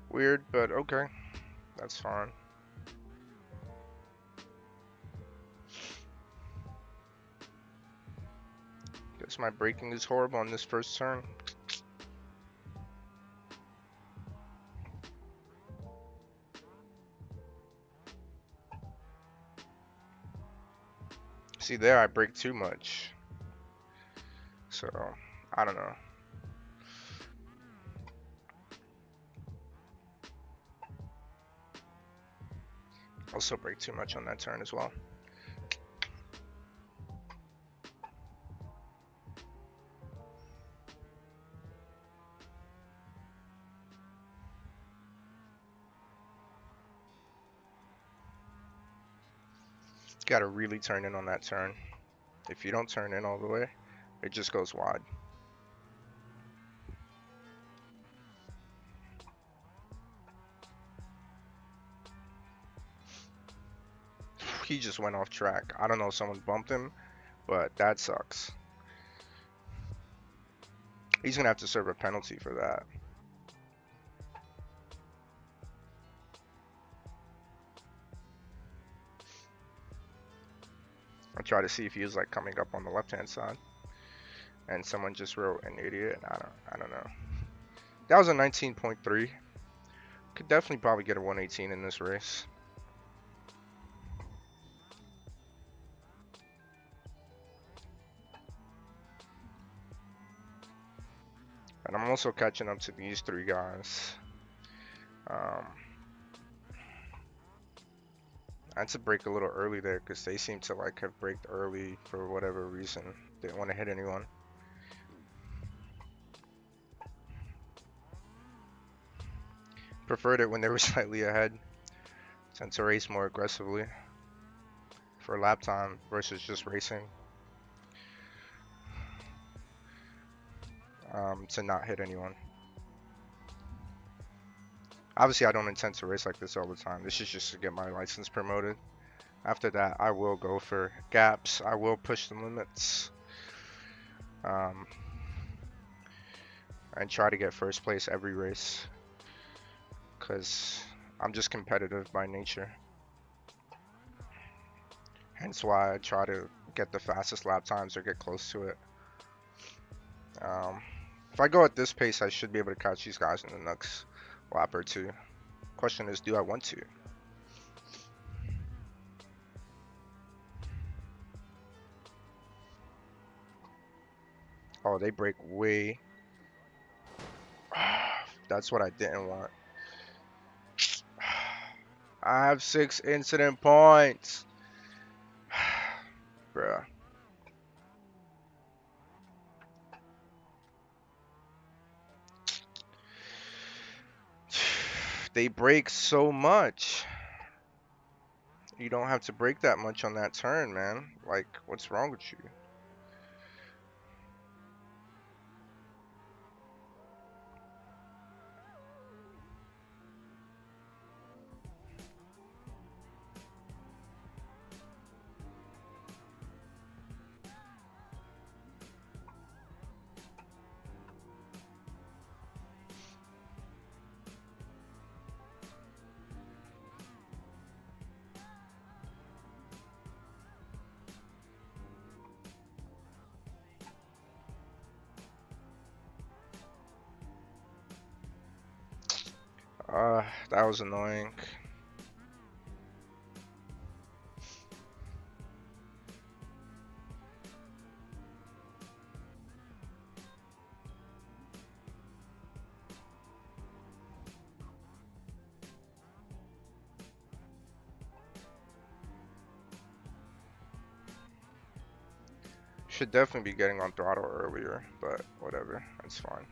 weird, but okay, that's fine. Guess my braking is horrible on this first turn. See there, I brake too much. So I don't know. Also brake too much on that turn as well. Gotta really turn in on that turn. If you don't turn in all the way, it just goes wide. He just went off track. I don't know if someone bumped him, but that sucks. He's gonna have to serve a penalty for that. I try to see if he was like coming up on the left-hand side, and someone just wrote an idiot. I don't know. That was a 19.3. Could definitely probably get a 118 in this race. And I'm also catching up to these three guys. I had to brake a little early there because they seem to like have braked early for whatever reason. Didn't want to hit anyone. Preferred it when they were slightly ahead. Tend to race more aggressively for lap time versus just racing. To not hit anyone. Obviously, I don't intend to race like this all the time. This is just to get my license promoted. After that, I will go for gaps. I will push the limits. And try to get first place every race. because I'm just competitive by nature. Hence why I try to get the fastest lap times or get close to it. Um, if I go at this pace, I should be able to catch these guys in the next lap or two. Question is, do I want to? Oh, they break way. That's what I didn't want. I have 6 incident points. Bruh. They break so much. You don't have to break that much on that turn, man. Like, what's wrong with you? That was annoying. Should definitely be getting on throttle earlier, but whatever, that's fine.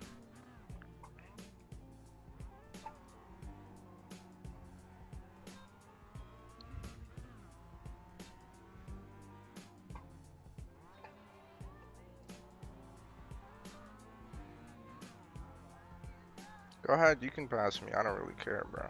Go ahead, you can pass me. I don't really care, bro.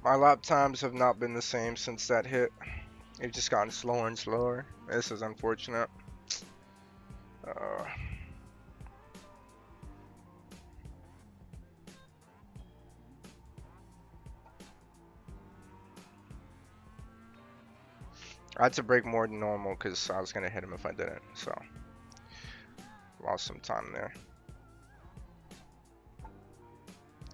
My lap times have not been the same since that hit. They've just gotten slower and slower. This is unfortunate. I had to break more than normal because I was going to hit him if I didn't. So, lost some time there.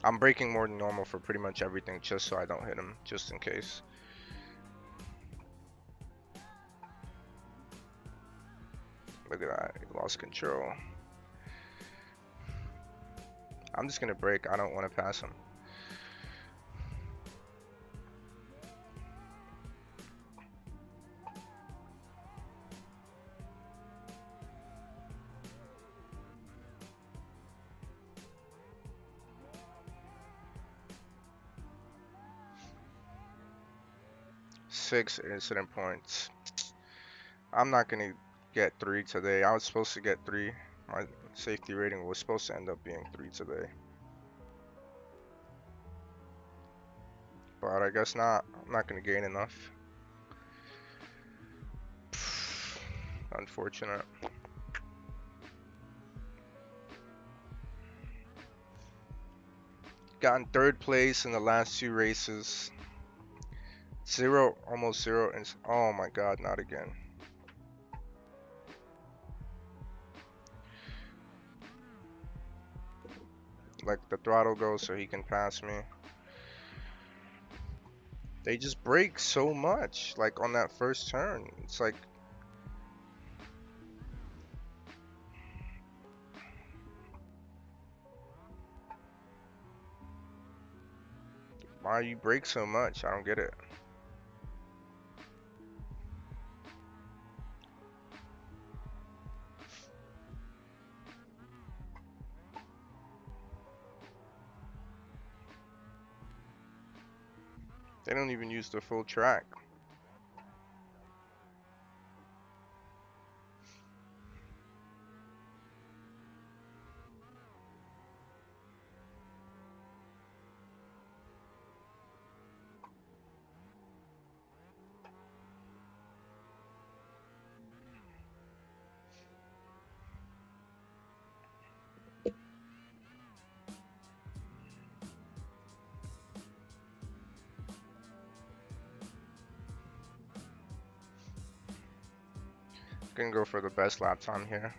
I'm breaking more than normal for pretty much everything just so I don't hit him, just in case. Look at that, he lost control. I'm just gonna brake, I don't want to pass him. Six incident points. I'm not gonna get 3 today. I was supposed to get 3. My safety rating was supposed to end up being 3 today. But I guess not. I'm not gonna gain enough. Unfortunate. Gotten 3rd place in the last 2 races. Almost 0, and oh my god, not again. Like the throttle goes so he can pass me. They just brake so much, like on that first turn. It's like, why you brake so much? I don't get it. They don't even use the full track. Gonna go for the best lap time here.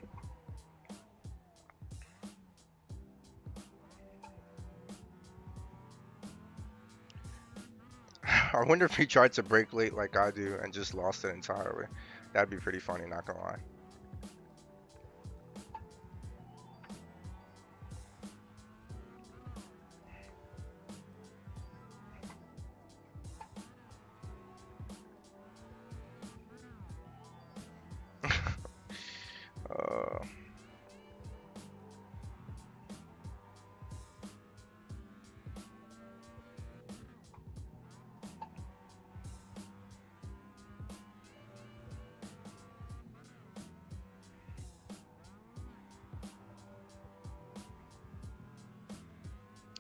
I wonder if he tried to brake late like I do and just lost it entirely. That'd be pretty funny, not gonna lie. uh,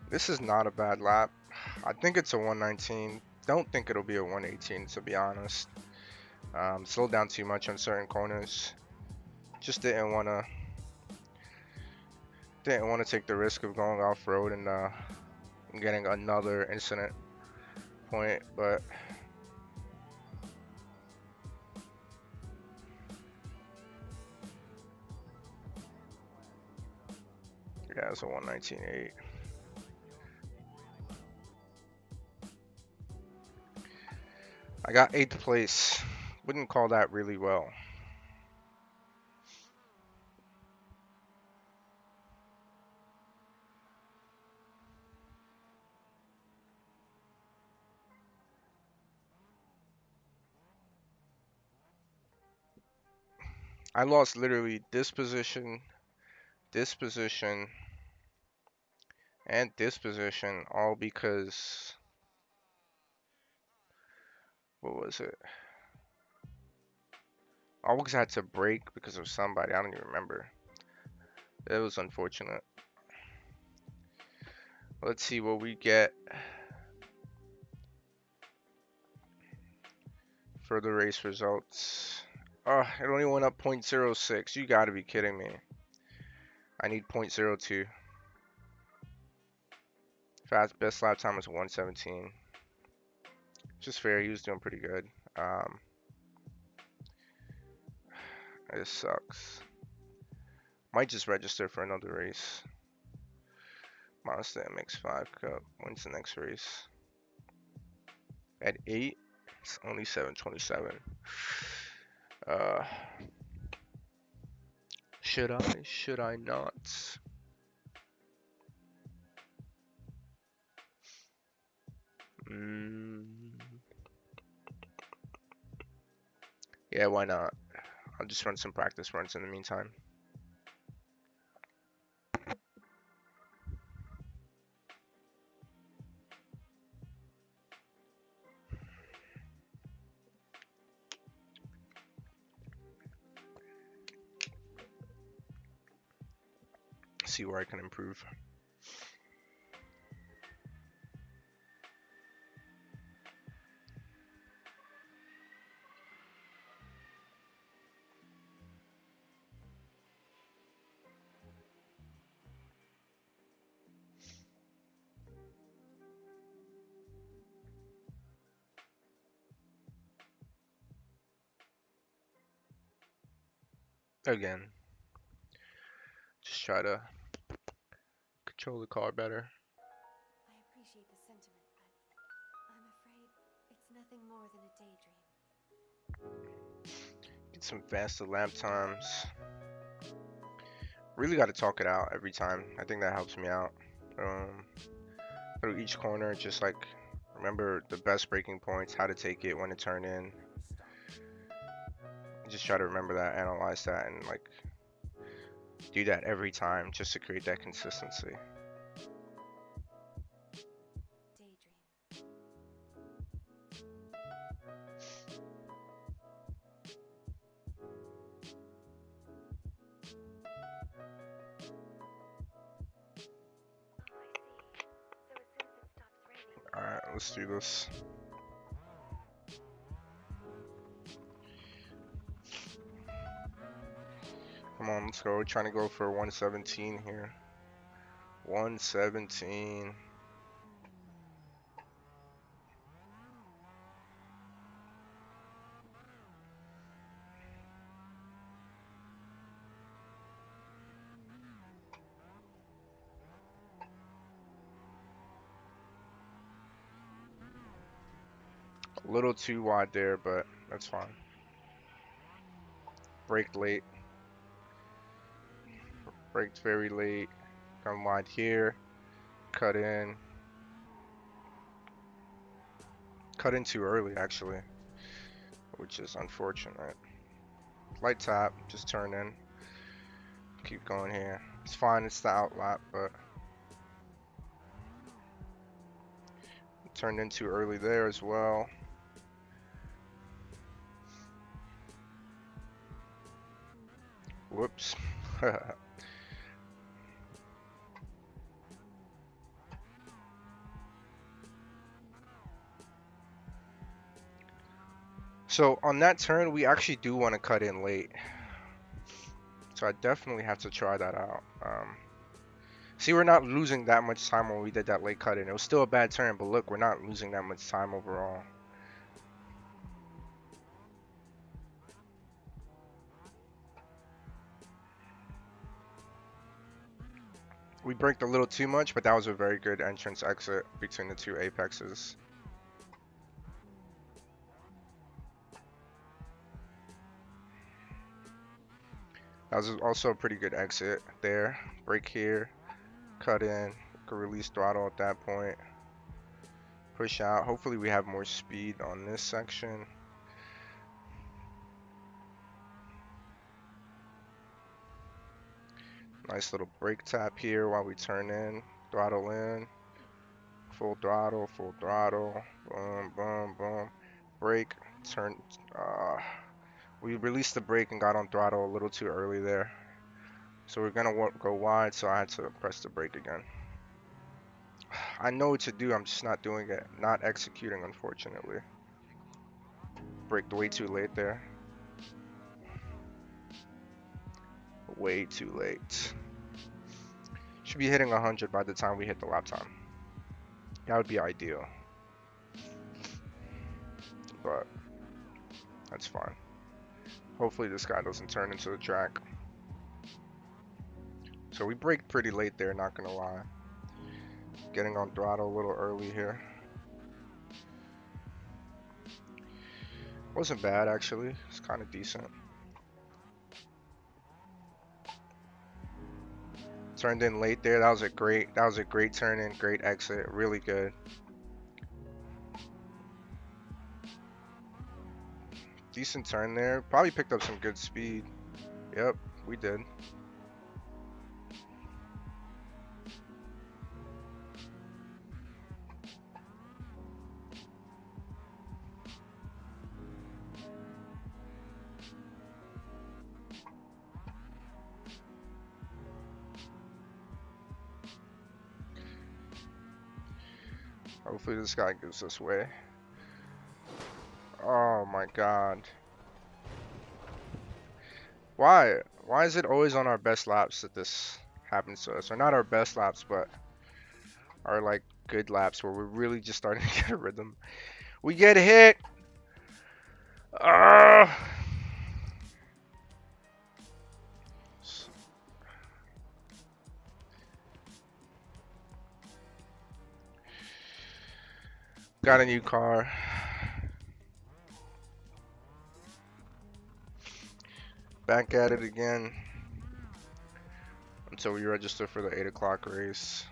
this is not a bad lap. I think it's a 119. Don't think it'll be a 118 to be honest. Slowed down too much on certain corners. Just didn't want to take the risk of going off road and getting another incident point, but yeah, it's a 119.8. I got 8th place. Wouldn't call that really well. I lost literally this position, and this position, all because, what was it? I always had to brake because of somebody. I don't even remember. It was unfortunate. Let's see what we get for the race results. Oh, it only went up 0.06. You gotta be kidding me. I need 0.02. Best lap time was 117. Just fair. He was doing pretty good. It sucks. Might just register for another race. Mazda MX-5 Cup. When's the next race? At 8? It's only 7:27. Uh, should I? Should I not? Yeah, why not? I'll just run some practice runs in the meantime. See where I can improve. Again, just try to control the car better. I appreciate the sentiment, but I'm afraid it's nothing more than a daydream. Get some faster lap times. Really got to talk it out every time. I think that helps me out. Through each corner, just like remember the best braking points, how to take it, when to turn in. Just try to remember that, analyze that, and like do that every time just to create that consistency. Daydream. let's do this. Come on, let's go. We're trying to go for 117 here. 117. A little too wide there, but that's fine. Braked late. Braked very late. Come wide here. Cut in. Cut in too early, actually, which is unfortunate. Light tap, just turn in. Keep going here. It's fine, it's the outlap, but turned in too early there as well. Whoops. So on that turn, we actually do want to cut in late. So I definitely have to try that out. See, we're not losing that much time when we did that late cut in. It was still a bad turn, but look, we're not losing that much time overall. We braked a little too much, but that was a very good entrance exit between the two apexes. That was also a pretty good exit there. Brake here, cut in, could release throttle at that point. Push out. Hopefully we have more speed on this section. Nice little brake tap here while we turn in, throttle in, full throttle, boom, boom, boom. Brake, turn. We released the brake and got on throttle a little too early there. So we're gonna go wide, so I had to press the brake again. I know what to do, I'm just not doing it. Not executing, unfortunately. Braked way too late there. Way too late. Should be hitting 100 by the time we hit the lap time. That would be ideal. But that's fine. Hopefully this guy doesn't turn into the track. So we braked pretty late there, not gonna lie. Getting on throttle a little early here. Wasn't bad actually. It's kind of decent. Turned in late there. That was a great turn in, great exit, really good. Decent turn there. Probably picked up some good speed. Yep, we did. Hopefully this guy gives us way. Oh my god. Why? Why is it always on our best laps that this happens to us? Or not our best laps, but our like good laps where we're really just starting to get a rhythm. We get hit! Got a new car. Back at it again until we register for the 8 o'clock race.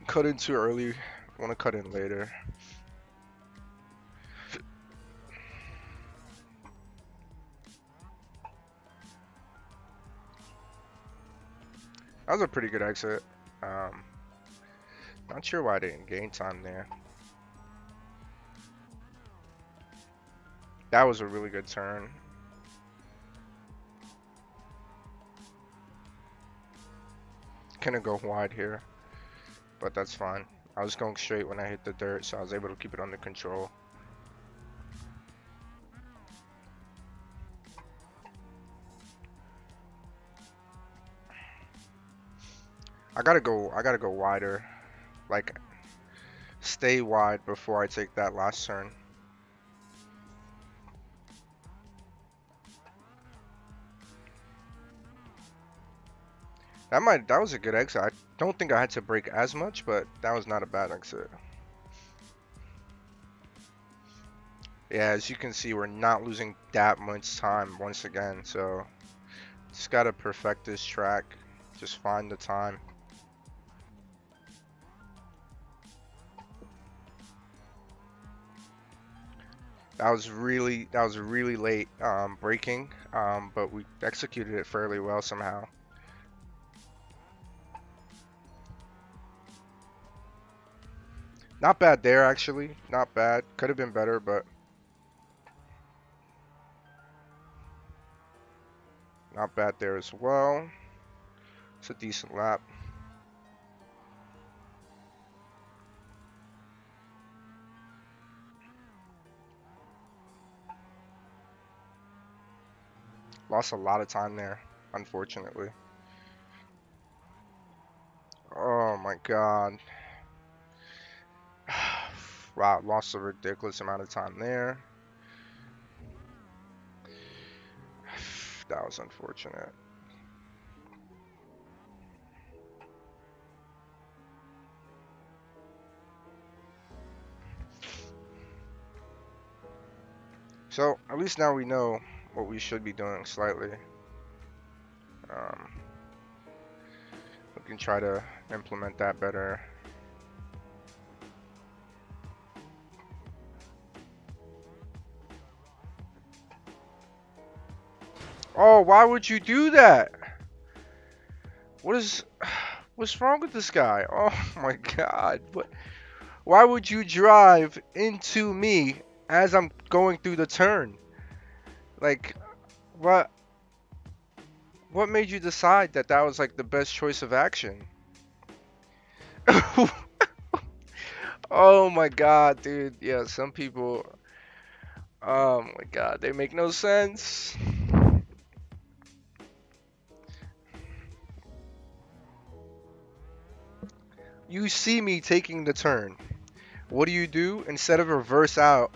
Cut in too early. Want to cut in later. That was a pretty good exit. Not sure why I didn't gain time there. That was a really good turn. gonna go wide here, but that's fine. I was going straight when I hit the dirt, so I was able to keep it under control. I gotta go wider. Like, stay wide before I take that last turn. That was a good exit. I don't think I had to brake as much, but that was not a bad exit. Yeah, as you can see, we're not losing that much time once again, so just gotta perfect this track. Just find the time. That was really late braking, but we executed it fairly well somehow. Not bad there, actually. Not bad. Could have been better, but not bad there as well. It's a decent lap. Lost a lot of time there, unfortunately. Oh my god. Wow, lost a ridiculous amount of time there. That was unfortunate. So, at least now we know what we should be doing slightly. We can try to implement that better. Oh, why would you do that? What's wrong with this guy? Oh my god. Why would you drive into me as I'm going through the turn? Like, what made you decide that that was like the best choice of action? Oh my god, dude. Yeah, some people, oh my god, they make no sense. You see me taking the turn. What do? Instead of reverse out,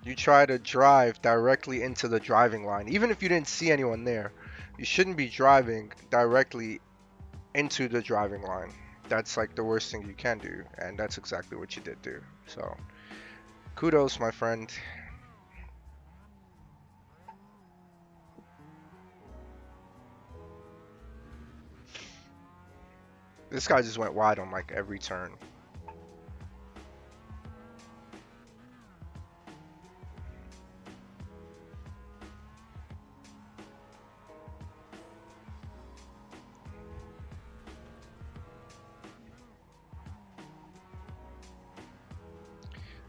you try to drive directly into the driving line. Even if you didn't see anyone there, you shouldn't be driving directly into the driving line. That's like the worst thing you can do, and that's exactly what you did do. So, kudos, my friend. This guy just went wide on like every turn.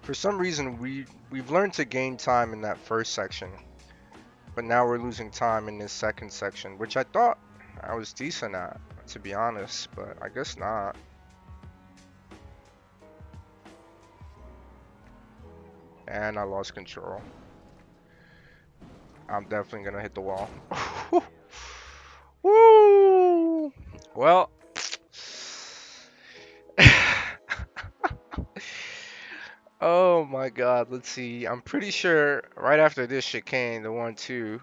For some reason, we've learned to gain time in that first section, but now we're losing time in this second section, which I thought I was decent at, to be honest, but I guess not. And I lost control. I'm definitely gonna hit the wall. Woo! Well, oh my god, let's see. I'm pretty sure right after this chicane, the 1-2,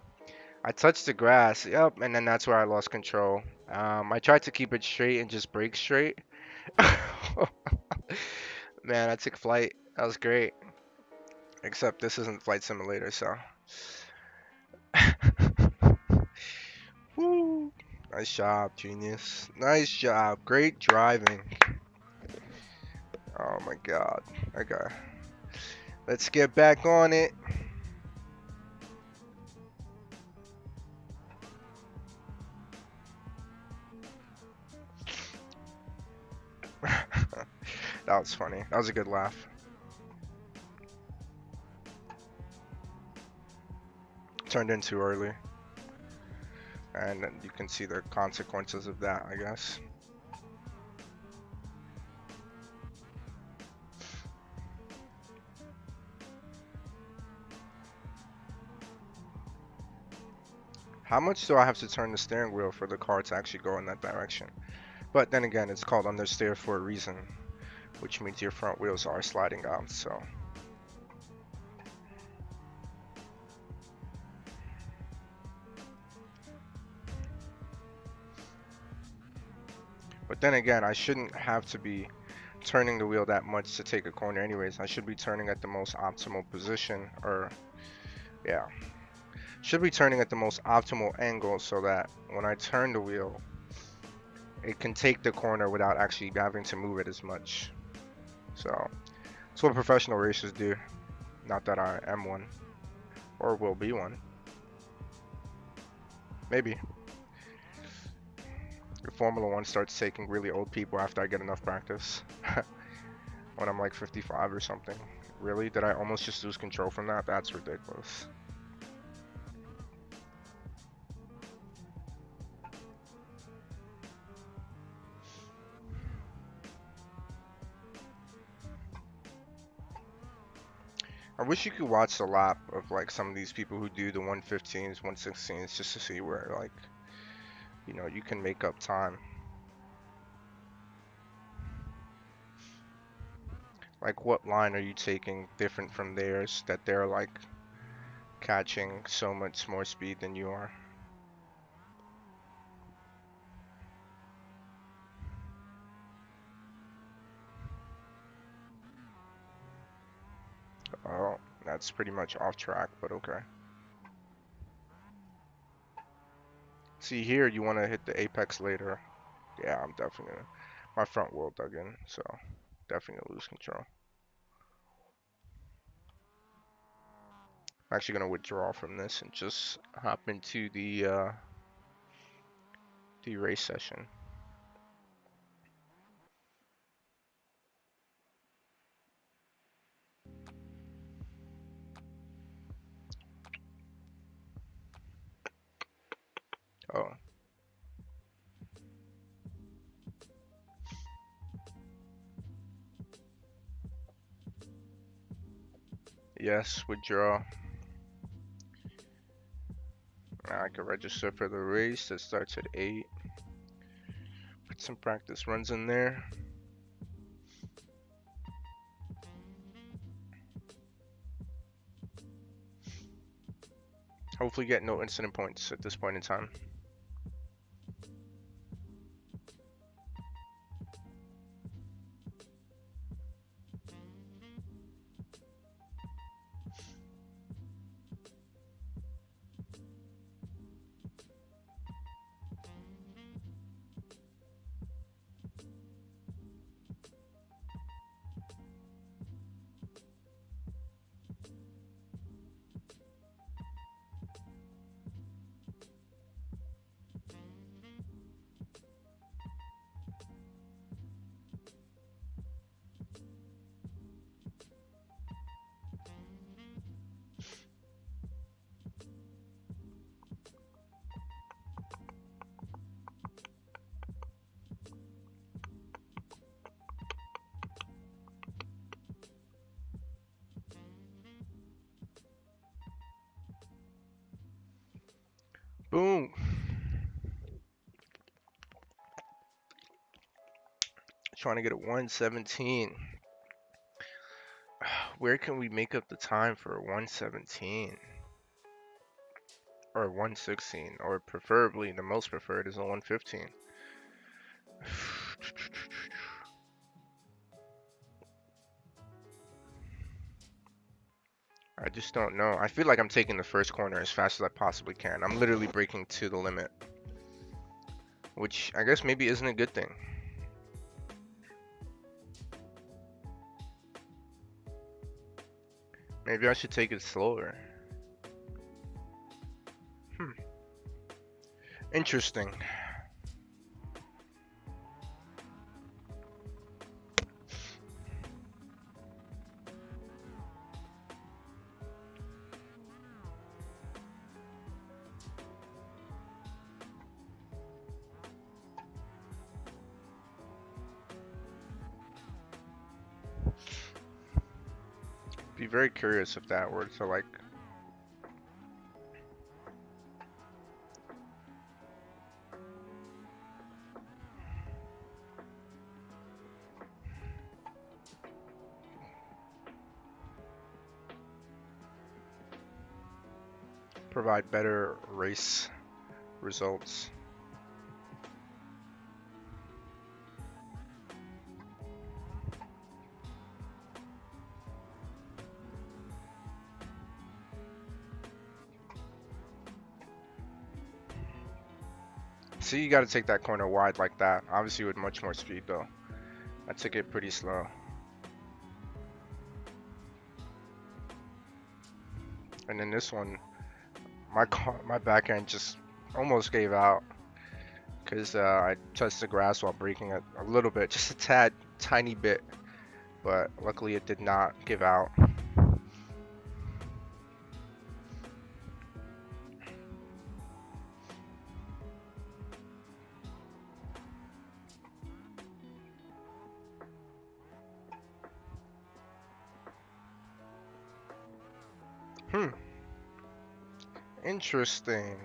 I touched the grass. Yep, and then that's where I lost control. I tried to keep it straight and just brake straight. Man, I took flight. That was great. Except this isn't Flight Simulator, so. Woo! Nice job, genius. Nice job. Great driving. Oh my god. Okay. Let's get back on it. That was funny. That was a good laugh. Turned in too early. And you can see the consequences of that, I guess. How much do I have to turn the steering wheel for the car to actually go in that direction? But then again, it's called understeer for a reason, which means your front wheels are sliding out, so. But then again, I shouldn't have to be turning the wheel that much to take a corner anyways. I should be turning at the most optimal position, or yeah, should be turning at the most optimal angle so that when I turn the wheel, it can take the corner without actually having to move it as much. So that's what professional racers do. Not that I am one or will be one. Maybe. If Formula One starts taking really old people after I get enough practice. When I'm like 55 or something. Really? Did I almost just lose control from that? That's ridiculous. I wish you could watch the lap of like some of these people who do the 115s, 116s just to see where like, you know, you can make up time. Like what line are you taking different from theirs that they're like catching so much more speed than you are? Oh, that's pretty much off track, but okay. See here, you want to hit the apex later. Yeah, I'm definitely gonna. My front wheel dug in, so definitely gonna lose control. I'm actually gonna withdraw from this and just hop into the race session. Oh, yes, withdraw. Now I can register for the race that starts at 8. Put some practice runs in there. Hopefully get no incident points at this point in time. Boom. Trying to get a 117. Where can we make up the time for a 117? Or a 116? Or preferably, the most preferred is a 115. I just don't know. I feel like I'm taking the first corner as fast as I possibly can. I'm literally braking to the limit. Which I guess maybe isn't a good thing. Maybe I should take it slower. Interesting. Be very curious if that were to like provide better race results. See, you got to take that corner wide like that. Obviously with much more speed though. I took it pretty slow. And then this one, my back end just almost gave out because I touched the grass while braking it a little bit, just a tad, tiny bit. But luckily it did not give out. Interesting.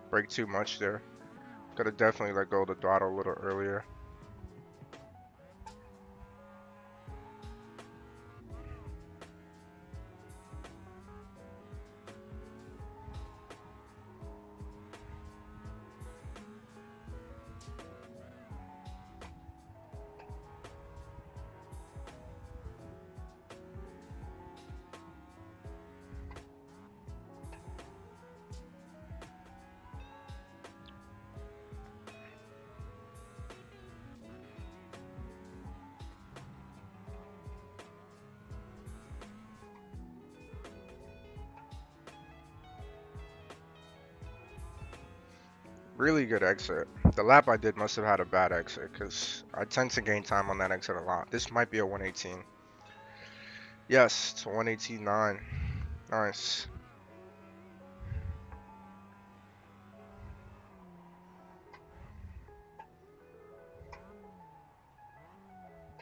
Brake too much there. Gotta definitely let go of the throttle a little earlier. Really good exit. The lap I did must have had a bad exit because I tend to gain time on that exit a lot. This might be a 118. Yes, it's a 118.9. Nice.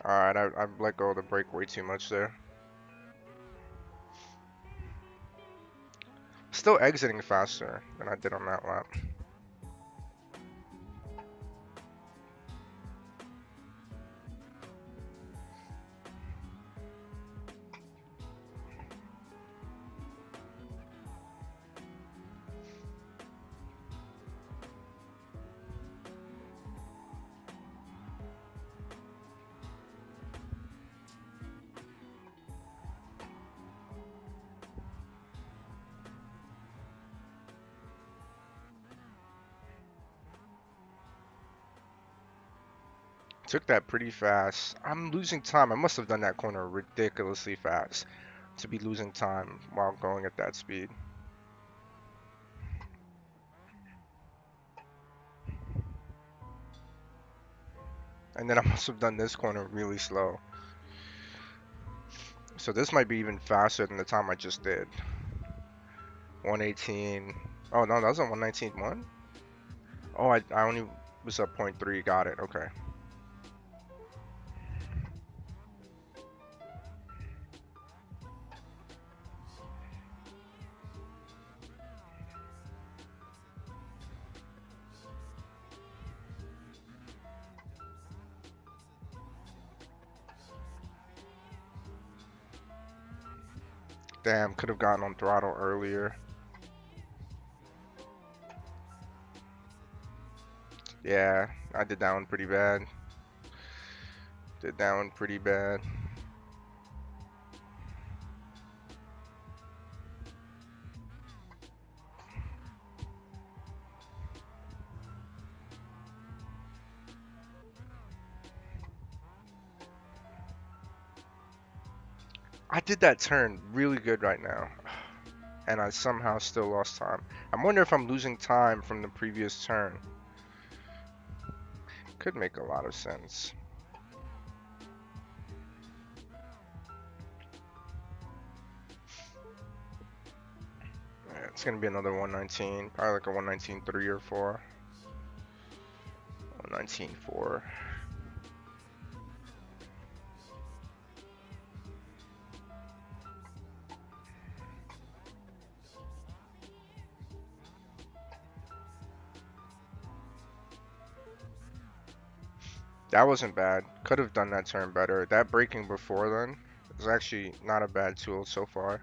Alright, I let go of the brake way too much there. Still exiting faster than I did on that lap. Took that pretty fast. I'm losing time. I must have done that corner ridiculously fast to be losing time while going at that speed. And then I must have done this corner really slow. So this might be even faster than the time I just did. 118. Oh no, that was a 119.1? Oh, I only was up 0.3. Got it. Okay. Damn, could have gotten on throttle earlier. Yeah, I did that one pretty bad. Did that one pretty bad. I did that turn really good right now, and I somehow still lost time. I'm wondering if I'm losing time from the previous turn. Could make a lot of sense. Yeah, it's gonna be another 119, probably like a 119.3 or 4. 119.4. That wasn't bad. Could have done that turn better. That braking before then is actually not a bad tool so far.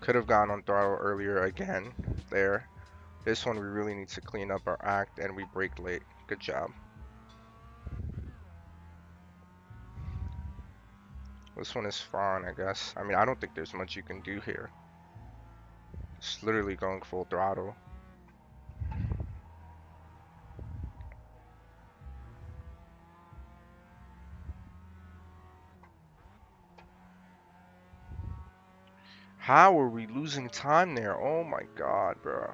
Could have gone on throttle earlier again there. This one we really need to clean up our act and we braked late. Good job. This one is fine, I guess. I mean, I don't think there's much you can do here. It's literally going full throttle. How are we losing time there? Oh my god, bro.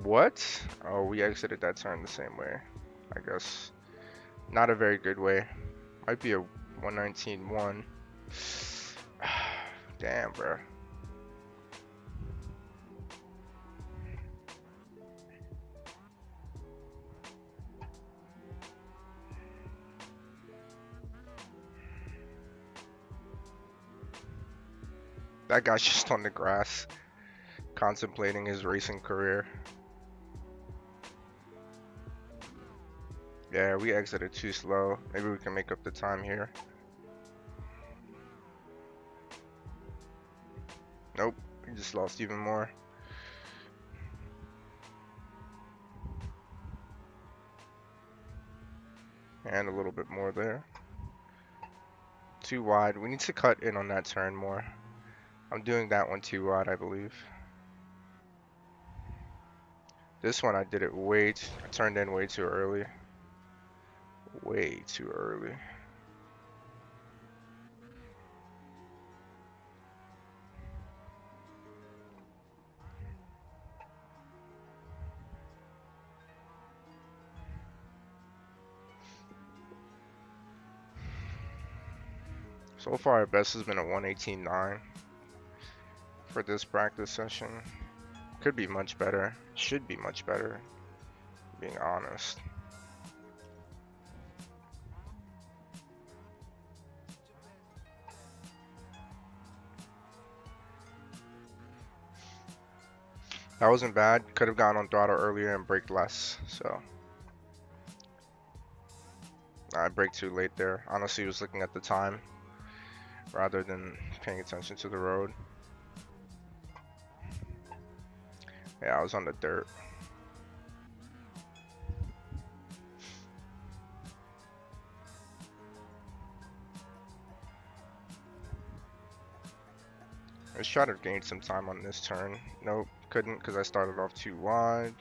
What? Oh, we exited that turn the same way. I guess. Not a very good way. Might be a 119.1. Damn, bro. That guy's just on the grass, contemplating his racing career. Yeah, we exited too slow. Maybe we can make up the time here. Nope, we just lost even more. And a little bit more there. Too wide. We need to cut in on that turn more. I'm doing that one too wide, I believe. This one I did it I turned in way too early. Way too early. So far, our best has been a 118.9 for this practice session. Could be much better. Should be much better, being honest. That wasn't bad. Could have gone on throttle earlier and braked less. So I braked too late there. Honestly, was looking at the time rather than paying attention to the road. Yeah, I was on the dirt. Let's try to gain some time on this turn. Nope, couldn't because I started off too wide.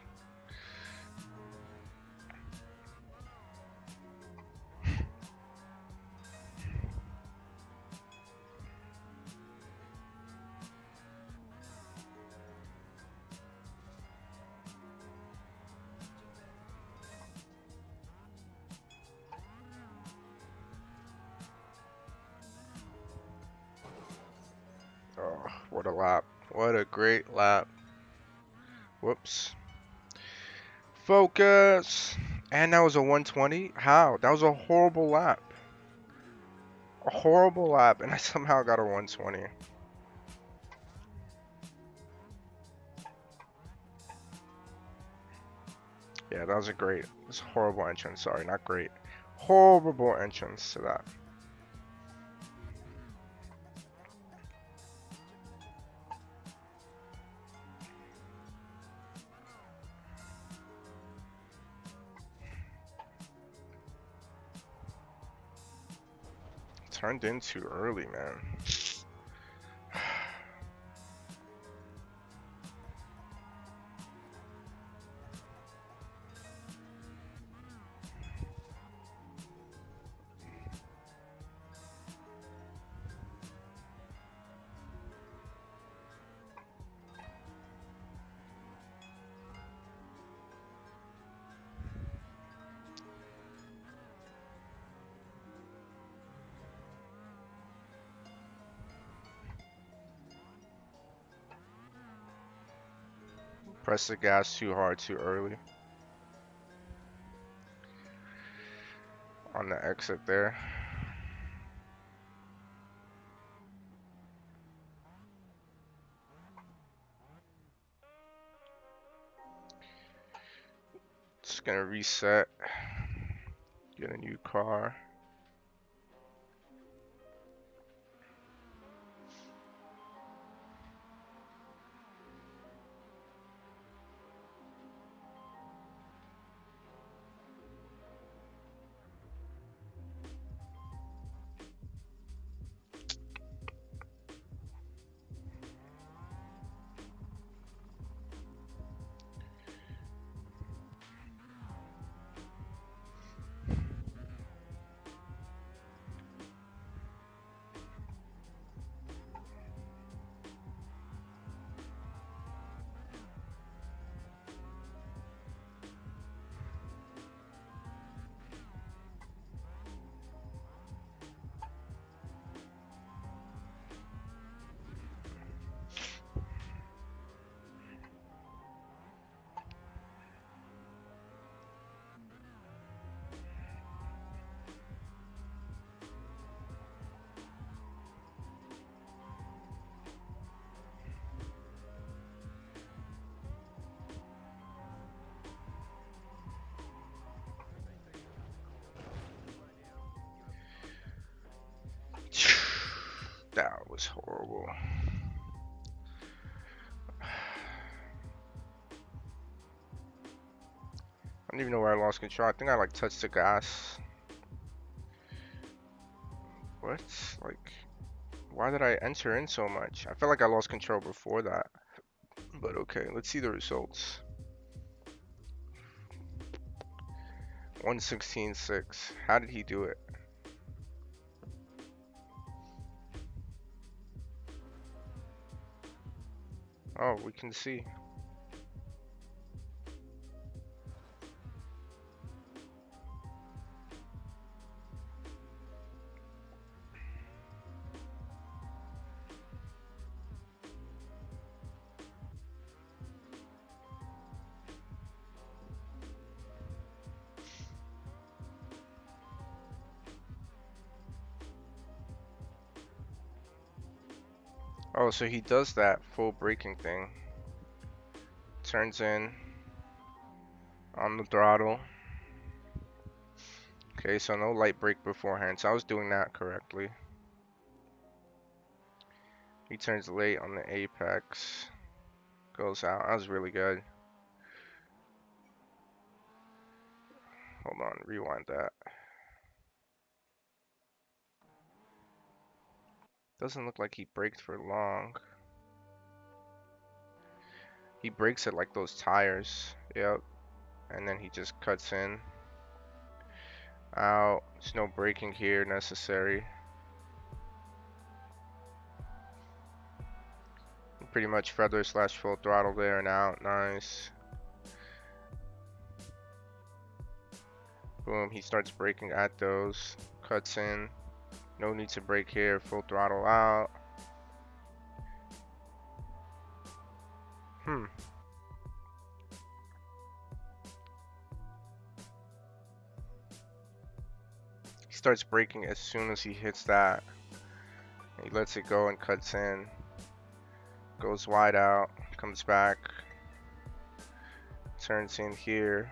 Oh, what a lap. What a great lap. Whoops. Focus. And that was a 120? How? That was a horrible lap. A horrible lap, and I somehow got a 120. Yeah, that was a great, it was a horrible entrance. Sorry, not great. Horrible entrance to that. Turned in too early, man. Press the gas too hard too early. on the exit there. Just gonna reset, get a new car. That was horrible. I don't even know where I lost control. I think I like touched the gas. What? Like, why did I enter in so much? I felt like I lost control before that. But okay, let's see the results. 116.6. How did he do it? Oh, we can see. Oh, so he does that full braking thing. Turns in on the throttle. Okay, so no light brake beforehand. So I was doing that correctly. He turns late on the apex. Goes out. That was really good. Hold on, rewind that. Doesn't look like he braked for long. He brakes at like those tires. Yep. And then he just cuts in. Out. There's no braking here necessary. Pretty much feather slash full throttle there and out. Nice. Boom. He starts braking at those. Cuts in. No need to brake here. Full throttle out. He starts braking as soon as he hits that. He lets it go and cuts in. Goes wide out. Comes back. Turns in here.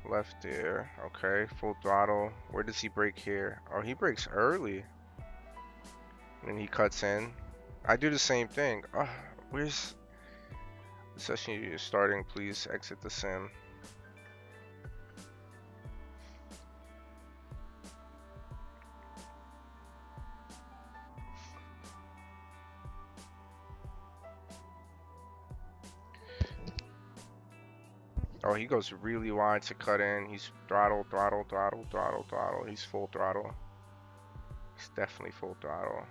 Left there. Okay. Full throttle. Where does he brake here? Oh, he brakes early. And he cuts in. I do the same thing. Oh, where's the session you're starting? Please exit the sim. Oh, he goes really wide to cut in. He's throttle, throttle, throttle, throttle, throttle. He's full throttle. He's definitely full throttle.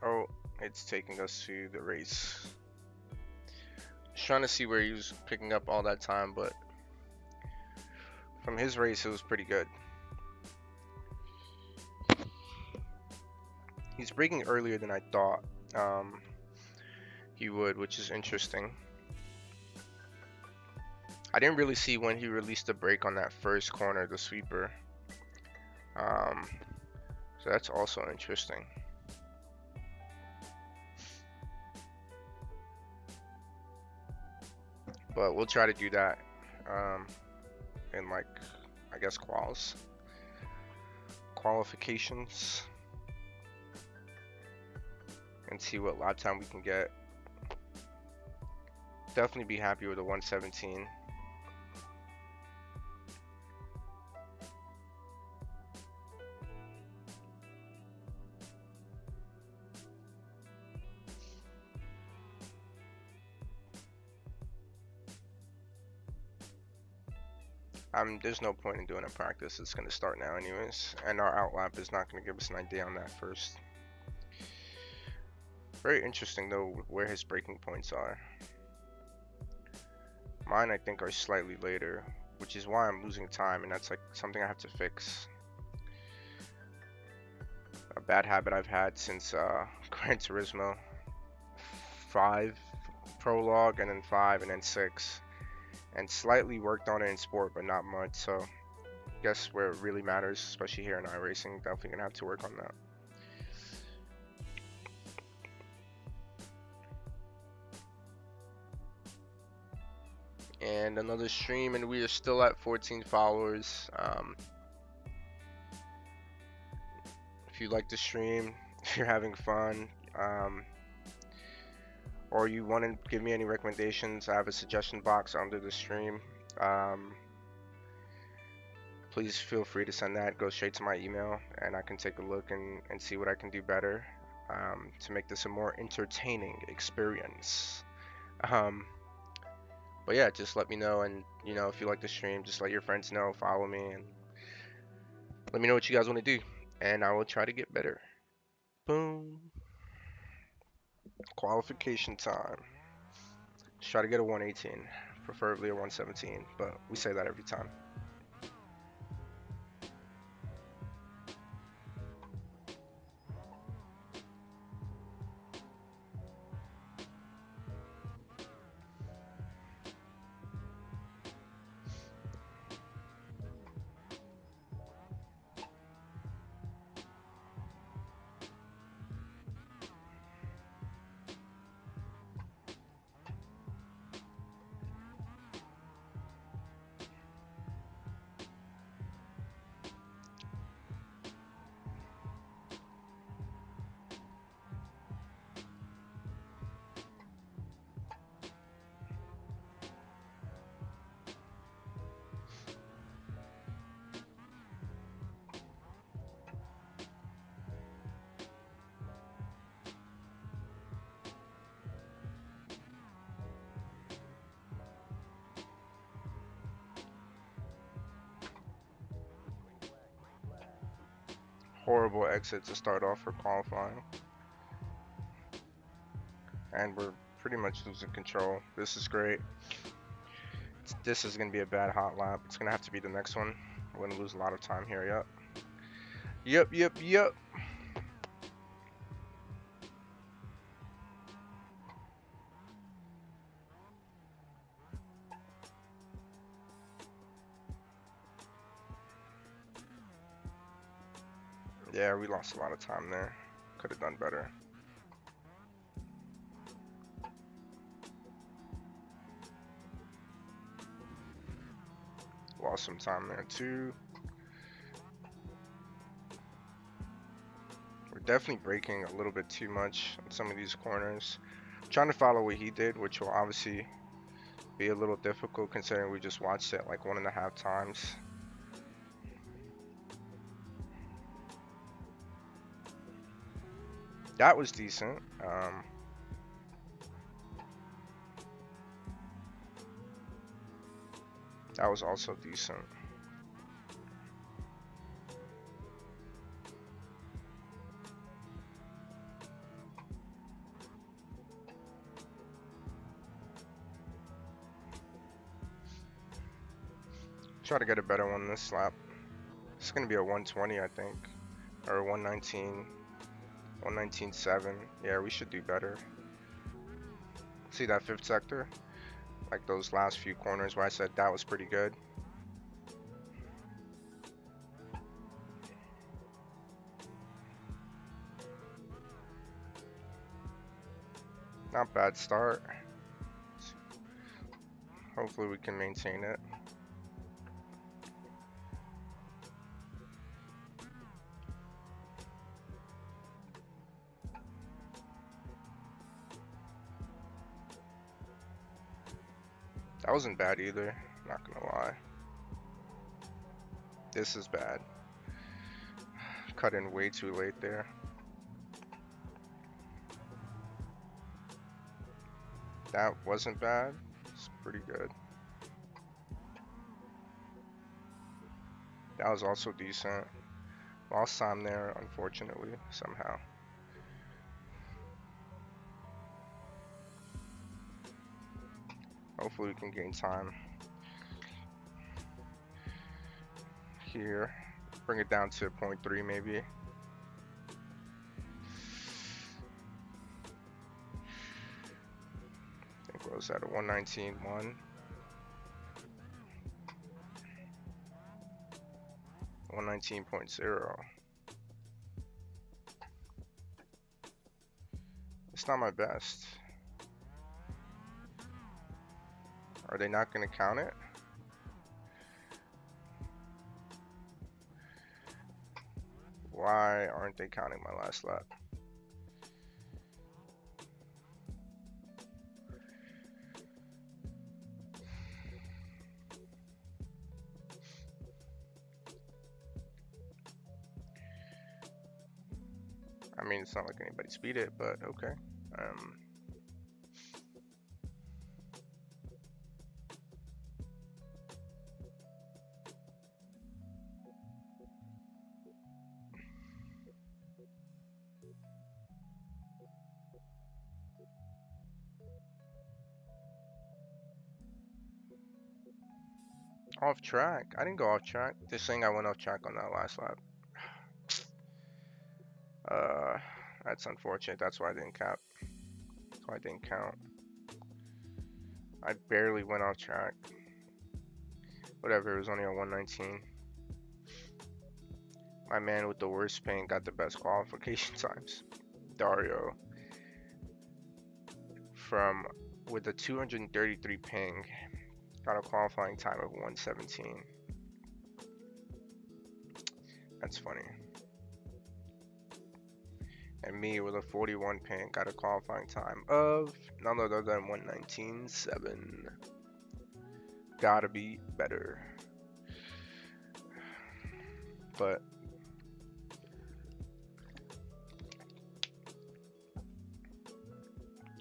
Oh, it's taking us to the race. Just trying to see where he was picking up all that time, but From his race, it was pretty good. He's braking earlier than I thought he would, which is interesting. I didn't really see when he released the brake on that first corner, the sweeper. So that's also interesting. But we'll try to do that in, like, I guess qualifications, and see what lap time we can get. Definitely be happy with a 117. There's no point in doing a practice. It's going to start now anyways, and our outlap is not going to give us an idea on that first. Very interesting though where his braking points are. Mine I think are slightly later, which is why I'm losing time, and that's like something I have to fix. A bad habit I've had since Gran Turismo 5 prologue, and then 5, and then 6, and slightly worked on it in sport, but not much. So I guess where it really matters, especially here in iRacing, definitely gonna have to work on that. And another stream, and we are still at 14 followers. If you like the stream, if you're having fun, or you want to give me any recommendations, I have a suggestion box under the stream. Please feel free to send that. Go straight to my email, and I can take a look and see what I can do better to make this a more entertaining experience. But yeah, just let me know, and you know, if you like the stream, just let your friends know, follow me, and let me know what you guys want to do, and I will try to get better. Boom. Qualification time. Let's try to get a 118, preferably a 117, but we say that every time. Horrible exit to start off for qualifying, and we're pretty much losing control. This is great. This is going to be a bad hot lap. It's going to have to be the next one. We're going to lose a lot of time here. Yep. Yeah, we lost a lot of time there. Could have done better. Lost some time there too. We're definitely braking a little bit too much on some of these corners. I'm trying to follow what he did, which will obviously be a little difficult considering we just watched it like 1.5 times. That was decent. That was also decent. try to get a better one this lap. It's gonna be a 120, I think, or 119, 119.7. Yeah, we should do better. See that fifth sector? Like those last few corners where I said that was pretty good. Not bad start. Hopefully we can maintain it. That wasn't bad either, not gonna lie. This is bad. Cut in way too late there. That wasn't bad. It's pretty good. That was also decent. Lost time there, unfortunately, somehow. Hopefully we can gain time here. Bring it down to 0.3 maybe. I think what was that, a 119.1? 119.0. It's not my best. Are they not going to count it? Why aren't they counting my last lap? I mean, it's not like anybody speed it, but okay. Off track? I didn't go off track. They're saying I went off track on that last lap. That's unfortunate. That's why I didn't cap. That's why I didn't count. I barely went off track. Whatever, it was only a 119. My man with the worst paint got the best qualification times. Dario. With a 233 ping, got a qualifying time of 117. That's funny. And me with a 41 ping got a qualifying time of none other than 119.7. Gotta be better. But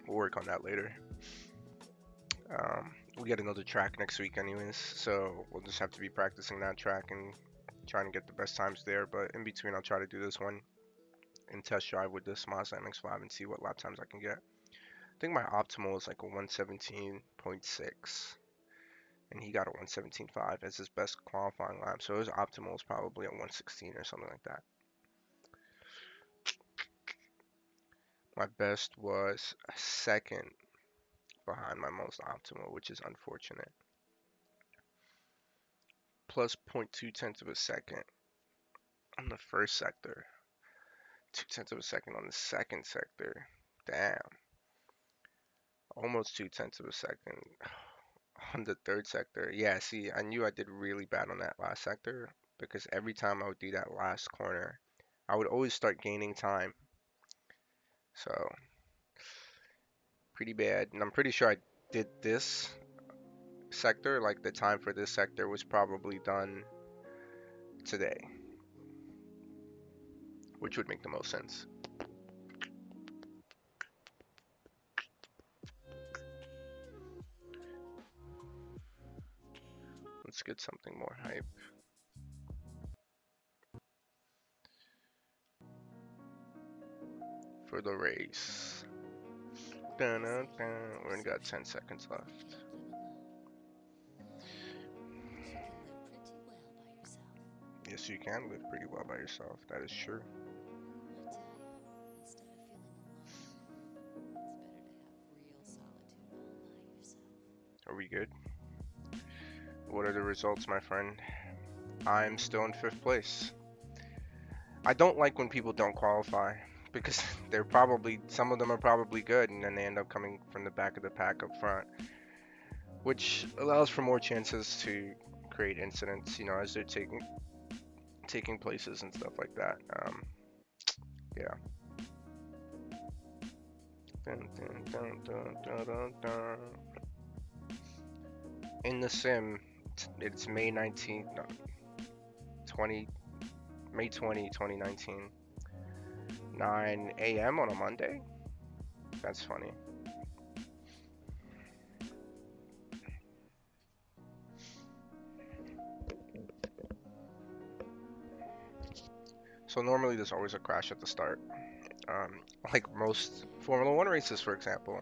we'll work on that later. We get another track next week anyways, so we'll just have to be practicing that track and trying to get the best times there. But in between, I'll try to do this one and test drive with this Mazda MX-5 and see what lap times I can get. I think my optimal is like a 117.6, and he got a 117.5 as his best qualifying lap. So his optimal is probably a 116 or something like that. My best was a second behind my most optimal, which is unfortunate. Plus 0.2 tenths of a second on the first sector. 2 tenths of a second on the second sector. Damn. Almost 2 tenths of a second on the third sector. Yeah, see, I knew I did really bad on that last sector because every time I would do that last corner, I would always start gaining time. So, pretty bad. And I'm pretty sure I did this sector, like the time for this sector was probably done today, which would make the most sense. Let's get something more hype. For the race. Dun, dun, dun. We only got 10 seconds left. Yes, you can live pretty well by yourself. That is true. I tell you, instead of feeling alone, it's better to have real solitude all by yourself. Are we good? What are the results, my friend? I'm still in 5th place. I don't like when people don't qualify because they're probably, some of them are probably good, and then they end up coming from the back of the pack up front, which allows for more chances to create incidents, you know, as they're taking places and stuff like that. Yeah. Dun, dun, dun, dun, dun, dun, dun. In the sim, it's May 19th, no, 20, May 20, 2019, 9 a.m. on a Monday? That's funny. So normally there's always a crash at the start, like most Formula One races, for example.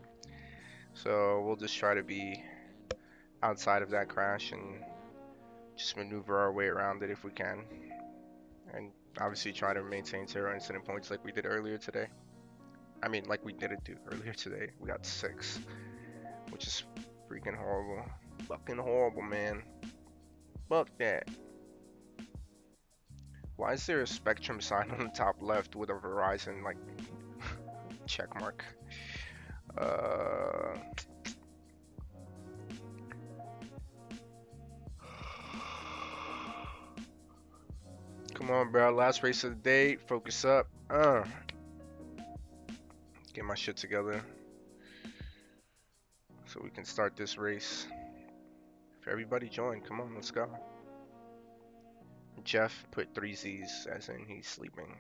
So we'll just try to be outside of that crash and just maneuver our way around it if we can, and obviously try to maintain 0 incident points like we did earlier today. I mean, like we didn't do earlier today. We got 6, which is freaking horrible. Fucking horrible, man. Fuck that. Why is there a Spectrum sign on the top left with a Verizon like check mark? Uh, Come on, bro. Last race of the day. Focus up. Get my shit together so we can start this race. If everybody join, come on, let's go. Jeff put 3 Z's as in he's sleeping.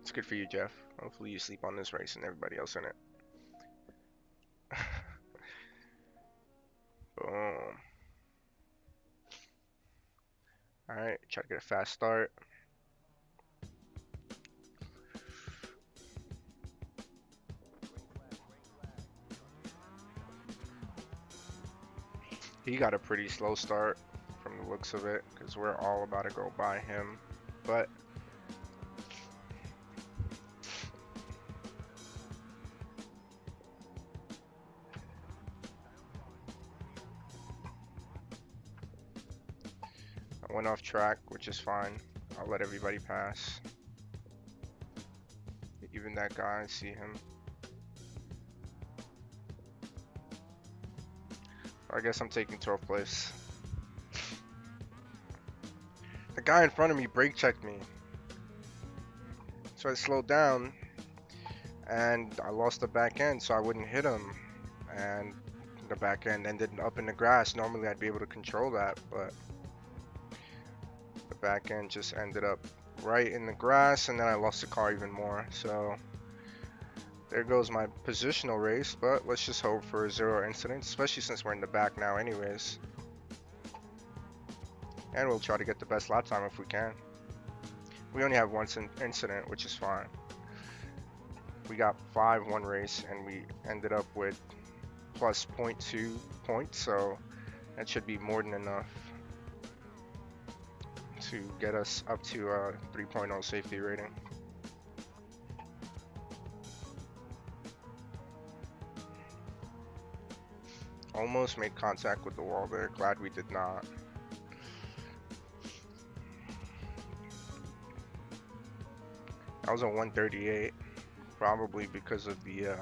It's good for you, Jeff. Hopefully you sleep on this race and everybody else in it. Boom. Alright, try to get a fast start. He got a pretty slow start from the looks of it, because we're all about to go by him. But I went off track, which is fine. I'll let everybody pass. Even that guy, I see him. I guess I'm taking 12th place. The guy in front of me brake checked me. So I slowed down and I lost the back end so I wouldn't hit him. And the back end ended up in the grass. Normally I'd be able to control that, but the back end just ended up right in the grass, and then I lost the car even more. So there goes my positional race, but let's just hope for 0 incidents, especially since we're in the back now anyways. And we'll try to get the best lap time if we can. We only have 1 incident, which is fine. We got 5 one race, and we ended up with plus 0.2 points, so that should be more than enough to get us up to a 3.0 safety rating. Almost made contact with the wall there. Glad we did not. That was a 138, probably because of the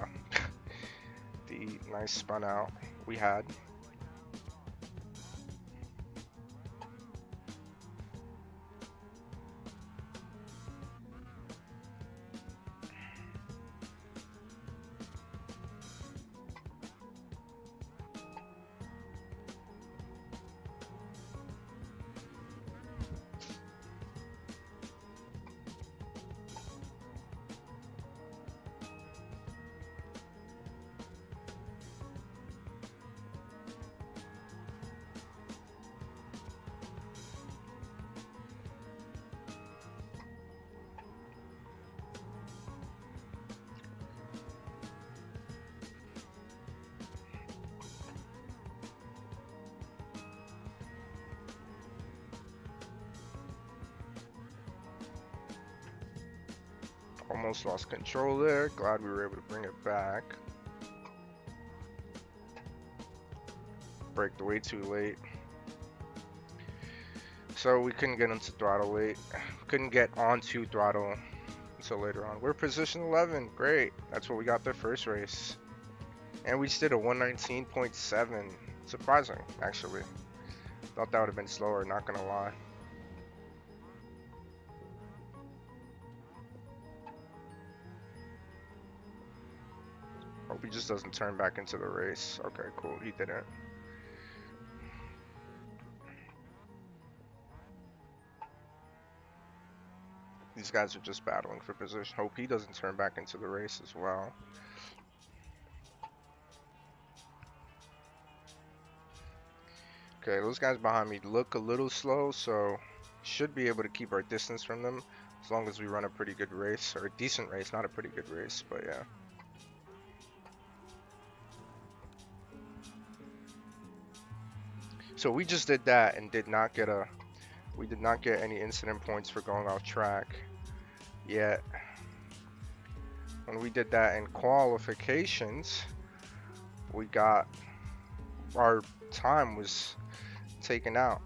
the nice spun out we had. Almost lost control there. Glad we were able to bring it back. Braked way too late. So we couldn't get into throttle late. Couldn't get onto throttle until later on. We're position 11. Great. That's what we got the first race. And we just did a 119.7. Surprising, actually. Thought that would have been slower, not gonna lie. Hope he just doesn't turn back into the race. Okay, cool. He didn't. These guys are just battling for position. Hope he doesn't turn back into the race as well. Okay, those guys behind me look a little slow, so should be able to keep our distance from them as long as we run a pretty good race, or a decent race, not a pretty good race, but yeah. So we just did that and we did not get any incident points for going off track yet. When we did that in qualifications, we got, our time was taken out.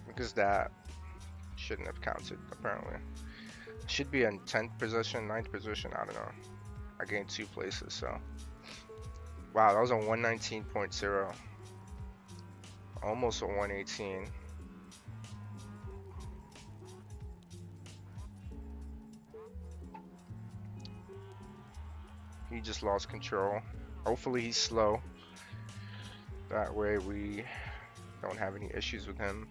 Because that shouldn't have counted, apparently. Should be in 10th position, 9th position, I don't know. I gained 2 places, so. Wow, that was a 119.0. Almost a 118. He just lost control. Hopefully he's slow. That way we don't have any issues with him.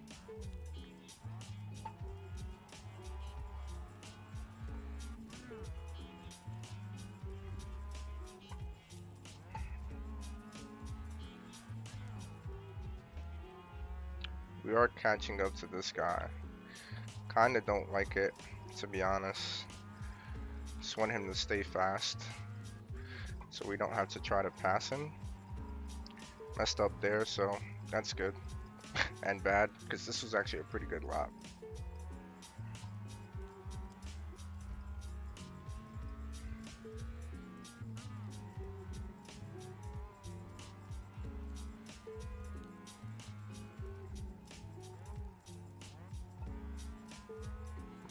We are catching up to this guy. Kinda don't like it, to be honest. Just want him to stay fast, so we don't have to try to pass him. Messed up there, so that's good. And bad, because this was actually a pretty good lap.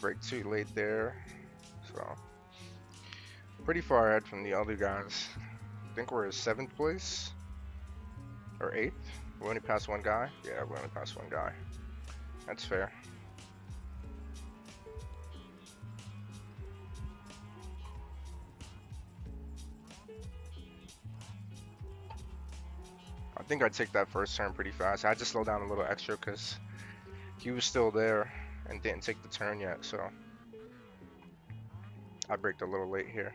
Brake too late there, so pretty far ahead from the other guys. I think we're in 7th place or 8th. We only passed one guy. Yeah, we only passed one guy. That's fair. I think I take that first turn pretty fast. I had to slow down a little extra because he was still there and didn't take the turn yet, so I braked a little late here.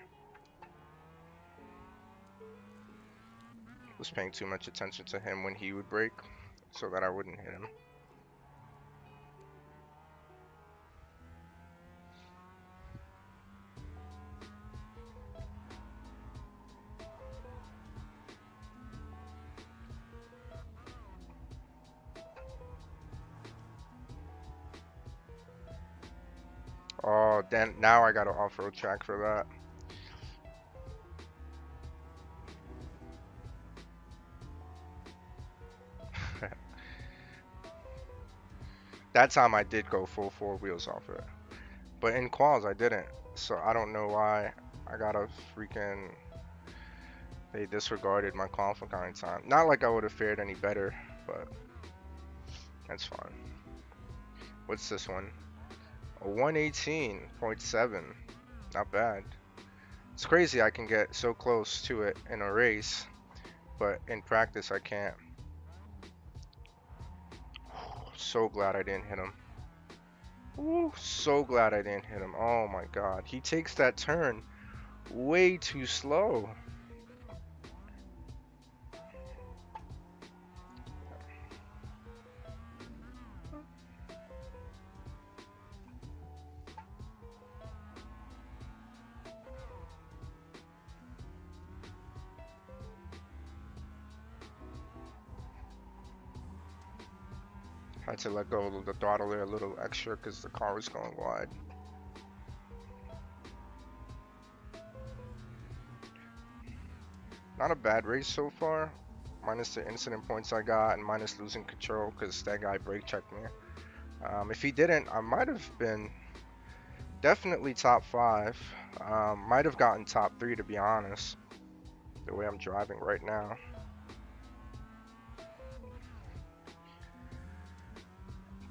Was paying too much attention to him when he would brake so that I wouldn't hit him. Oh, then now I got an off-road track for that. That time I did go full 4 wheels off it, but in quals I didn't, so I don't know why I got a freaking, they disregarded my qualifying time. Not like I would have fared any better, but that's fine. What's this one? A 118.7. Not bad. It's crazy I can get so close to it in a race, but in practice I can't. So glad I didn't hit him. Ooh, so glad I didn't hit him. Oh my god. He takes that turn way too slow. Had to let go of the throttle there a little extra because the car was going wide. Not a bad race so far, minus the incident points I got and minus losing control because that guy brake checked me. If he didn't, I might have been definitely top 5. Might have gotten top 3 to be honest, the way I'm driving right now.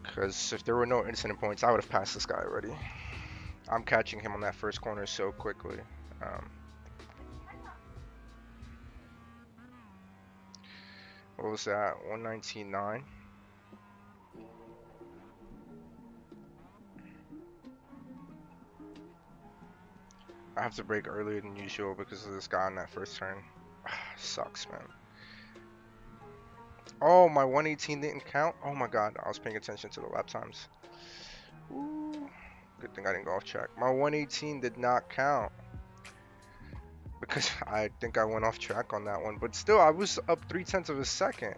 Because if there were no incident points, I would have passed this guy already. I'm catching him on that first corner so quickly. What was that? 119.9. I have to brake earlier than usual because of this guy on that first turn. Sucks, man. Oh, my 118 didn't count? Oh my god, I was paying attention to the lap times. Ooh, good thing I didn't go off track. My 118 did not count. Because I think I went off track on that one. But still, I was up 0.3 of a second.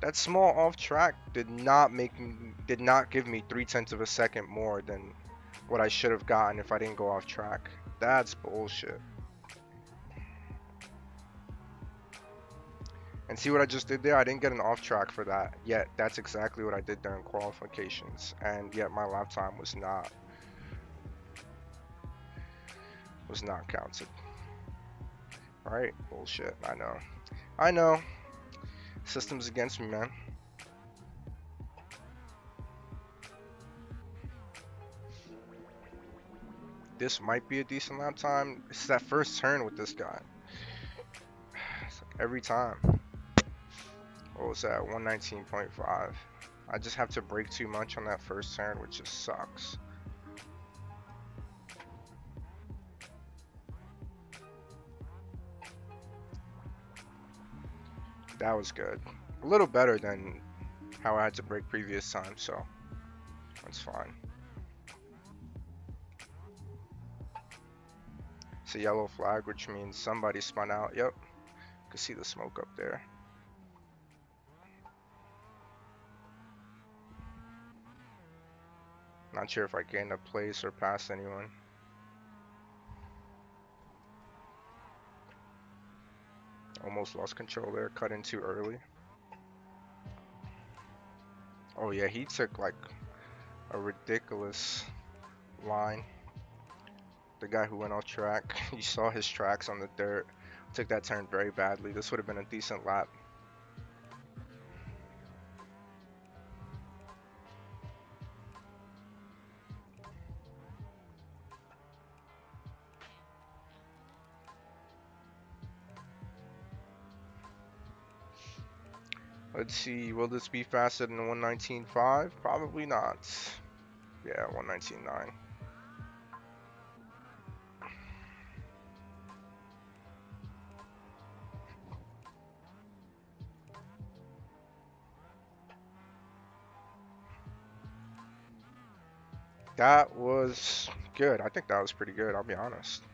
That small off track did not give me 0.3 of a second more than what I should have gotten if I didn't go off track. That's bullshit. And see what I just did there? I didn't get an off track for that. Yet that's exactly what I did during qualifications. And yet my lap time was not counted. Right? Bullshit. I know. I know. System's against me, man. This might be a decent lap time. It's that first turn with this guy. It's like every time. What was that? 119.5. I just have to brake too much on that first turn, which just sucks. That was good. A little better than how I had to brake previous time, so that's fine. It's a yellow flag, which means somebody spun out. Yep. You can see the smoke up there. Not sure if I gained a place or passed anyone. Almost lost control there, cut in too early. Oh yeah, he took like a ridiculous line. The guy who went off track, you saw his tracks on the dirt. Took that turn very badly. This would have been a decent lap. Let's see, will this be faster than the 119.5? Probably not. Yeah, 119.9. That was good. I think that was pretty good, I'll be honest.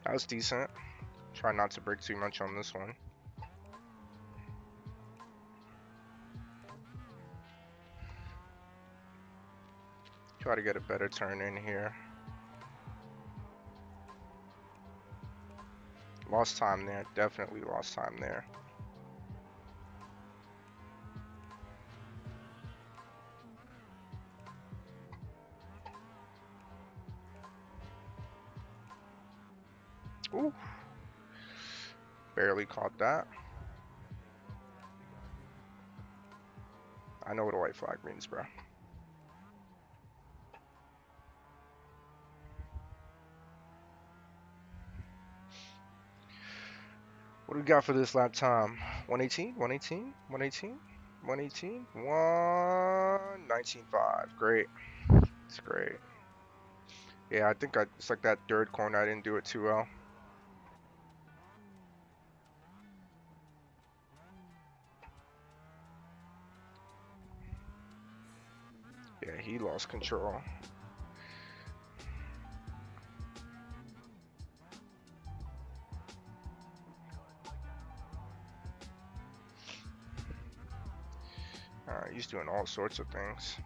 That was decent. Try not to brake too much on this one. Try to get a better turn in here. Lost time there, definitely lost time there. Ooh. Barely caught that. I know what a white flag means, bro. What do we got for this lap time? 118, 118, 118, 118, 119.5. Great. It's great. Yeah, I think it's like that third corner, I didn't do it too well. Yeah, he lost control. He's doing all sorts of things.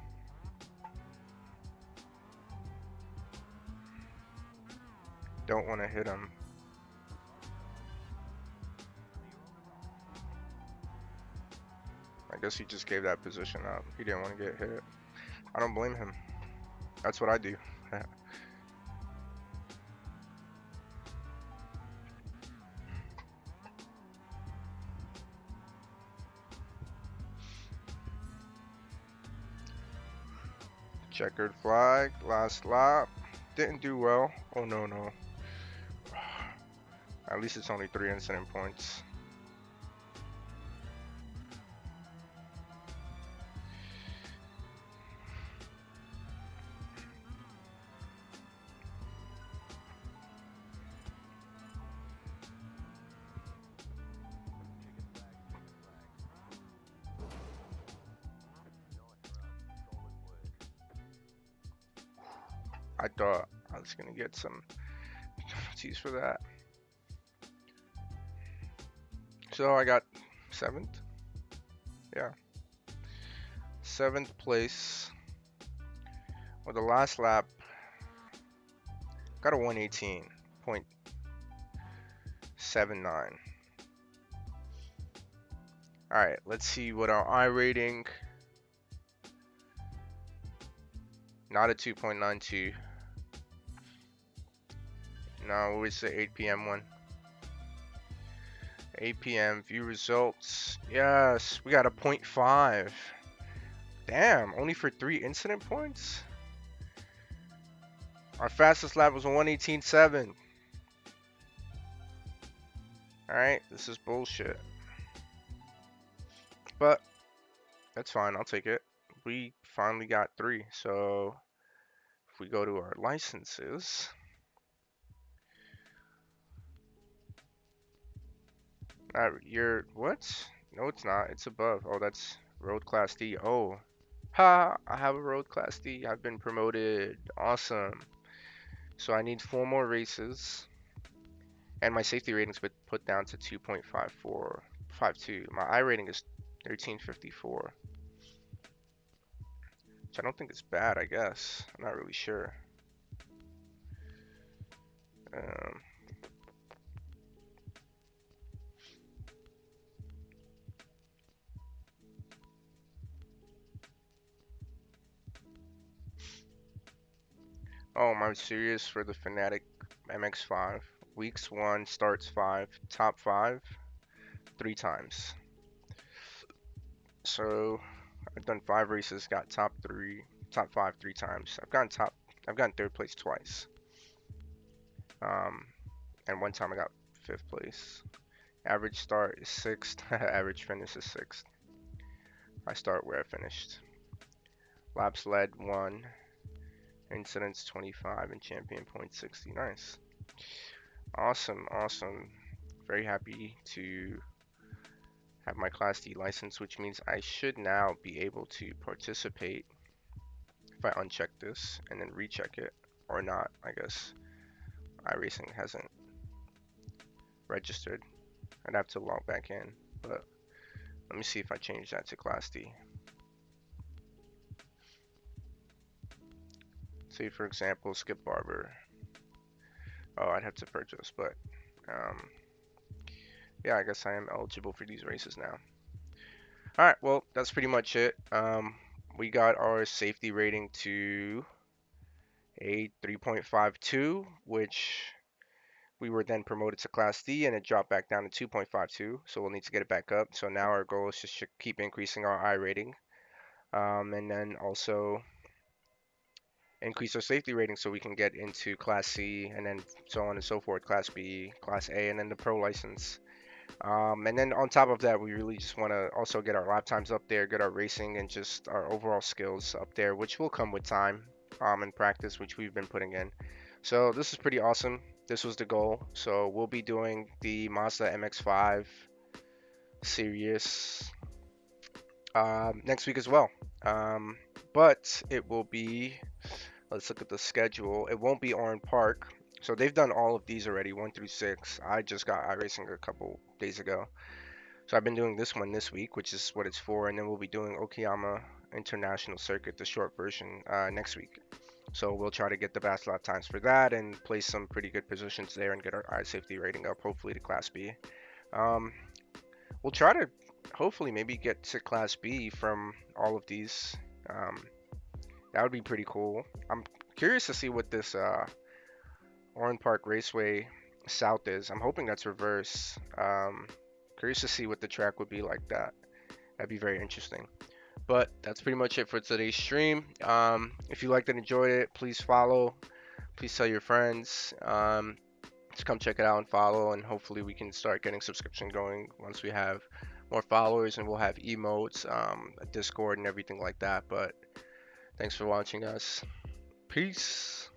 Don't want to hit him. I guess he just gave that position up. He didn't want to get hit. I don't blame him. That's what I do. Checkered flag, last lap. Didn't do well. Oh no, no. At least it's only 3 incident points. I thought I was gonna get some penalties for that. So I got 7th. Yeah. 7th place. Well, the last lap got a 118.79. Alright, let's see what our iRating. Not a 2.92. No, it's the 8 p.m. one. 8 p.m. view results. Yes, we got a 0.5. Damn, only for 3 incident points? Our fastest lap was a 118.7. Alright, this is bullshit. But that's fine, I'll take it. We finally got 3, so if we go to our licenses. You're what? No, it's not. It's above. Oh, that's road class D. Oh, ha! I have a road class D. I've been promoted. Awesome. So I need 4 more races, and my safety rating's been put down to 2.5452. My I rating is 1354, which I don't think is bad. I guess I'm not really sure. Um, Oh, am I serious for the Fnatic MX5? Weeks 1, starts 5, top 5, 3 times. So I've done 5 races, got top 5 3 times. I've gotten 3rd place twice. And one time I got 5th place. Average start is 6th, average finish is 6th. I start where I finished. Laps led 1, incidents 25, and champion points 60. Nice. Awesome, awesome. Very happy to have my Class D license, which means I should now be able to participate if I uncheck this and then recheck it, or not. I guess iRacing hasn't registered. I'd have to log back in, but let me see if I change that to Class D. Say for example, Skip Barber. Oh, I'd have to purchase, but yeah, I guess I am eligible for these races now. Alright, well, that's pretty much it. We got our safety rating to a 3.52, which we were then promoted to Class D, and it dropped back down to 2.52, so we'll need to get it back up. So now our goal is just to keep increasing our I rating, and then also increase our safety rating so we can get into Class C, and then so on and so forth, Class B, Class A, and then the pro license. And then on top of that, we really just want to also get our lap times up there, get our racing and just our overall skills up there, which will come with time and practice, which we've been putting in. So this is pretty awesome. This was the goal. So we'll be doing the Mazda MX-5 series next week as well. But it will be, let's look at the schedule. It won't be Oran Park. So they've done all of these already, 1 through 6. I just got iRacing a couple days ago. So I've been doing this one this week, which is what it's for, and then we'll be doing Okayama International Circuit, the short version, next week. So we'll try to get the best lap times for that and place some pretty good positions there and get our eye safety rating up, hopefully to Class B. Um, we'll try to hopefully maybe get to Class B from all of these. Um, that would be pretty cool. I'm curious to see what this Oran Park Raceway South is. I'm hoping that's reverse. Curious to see what the track would be like that. That'd be very interesting. But that's pretty much it for today's stream. If you liked and enjoyed it, please follow. Please tell your friends. Just come check it out and follow, and hopefully we can start getting subscription going once we have more followers, and we'll have emotes, a Discord, and everything like that. But thanks for watching us. Peace.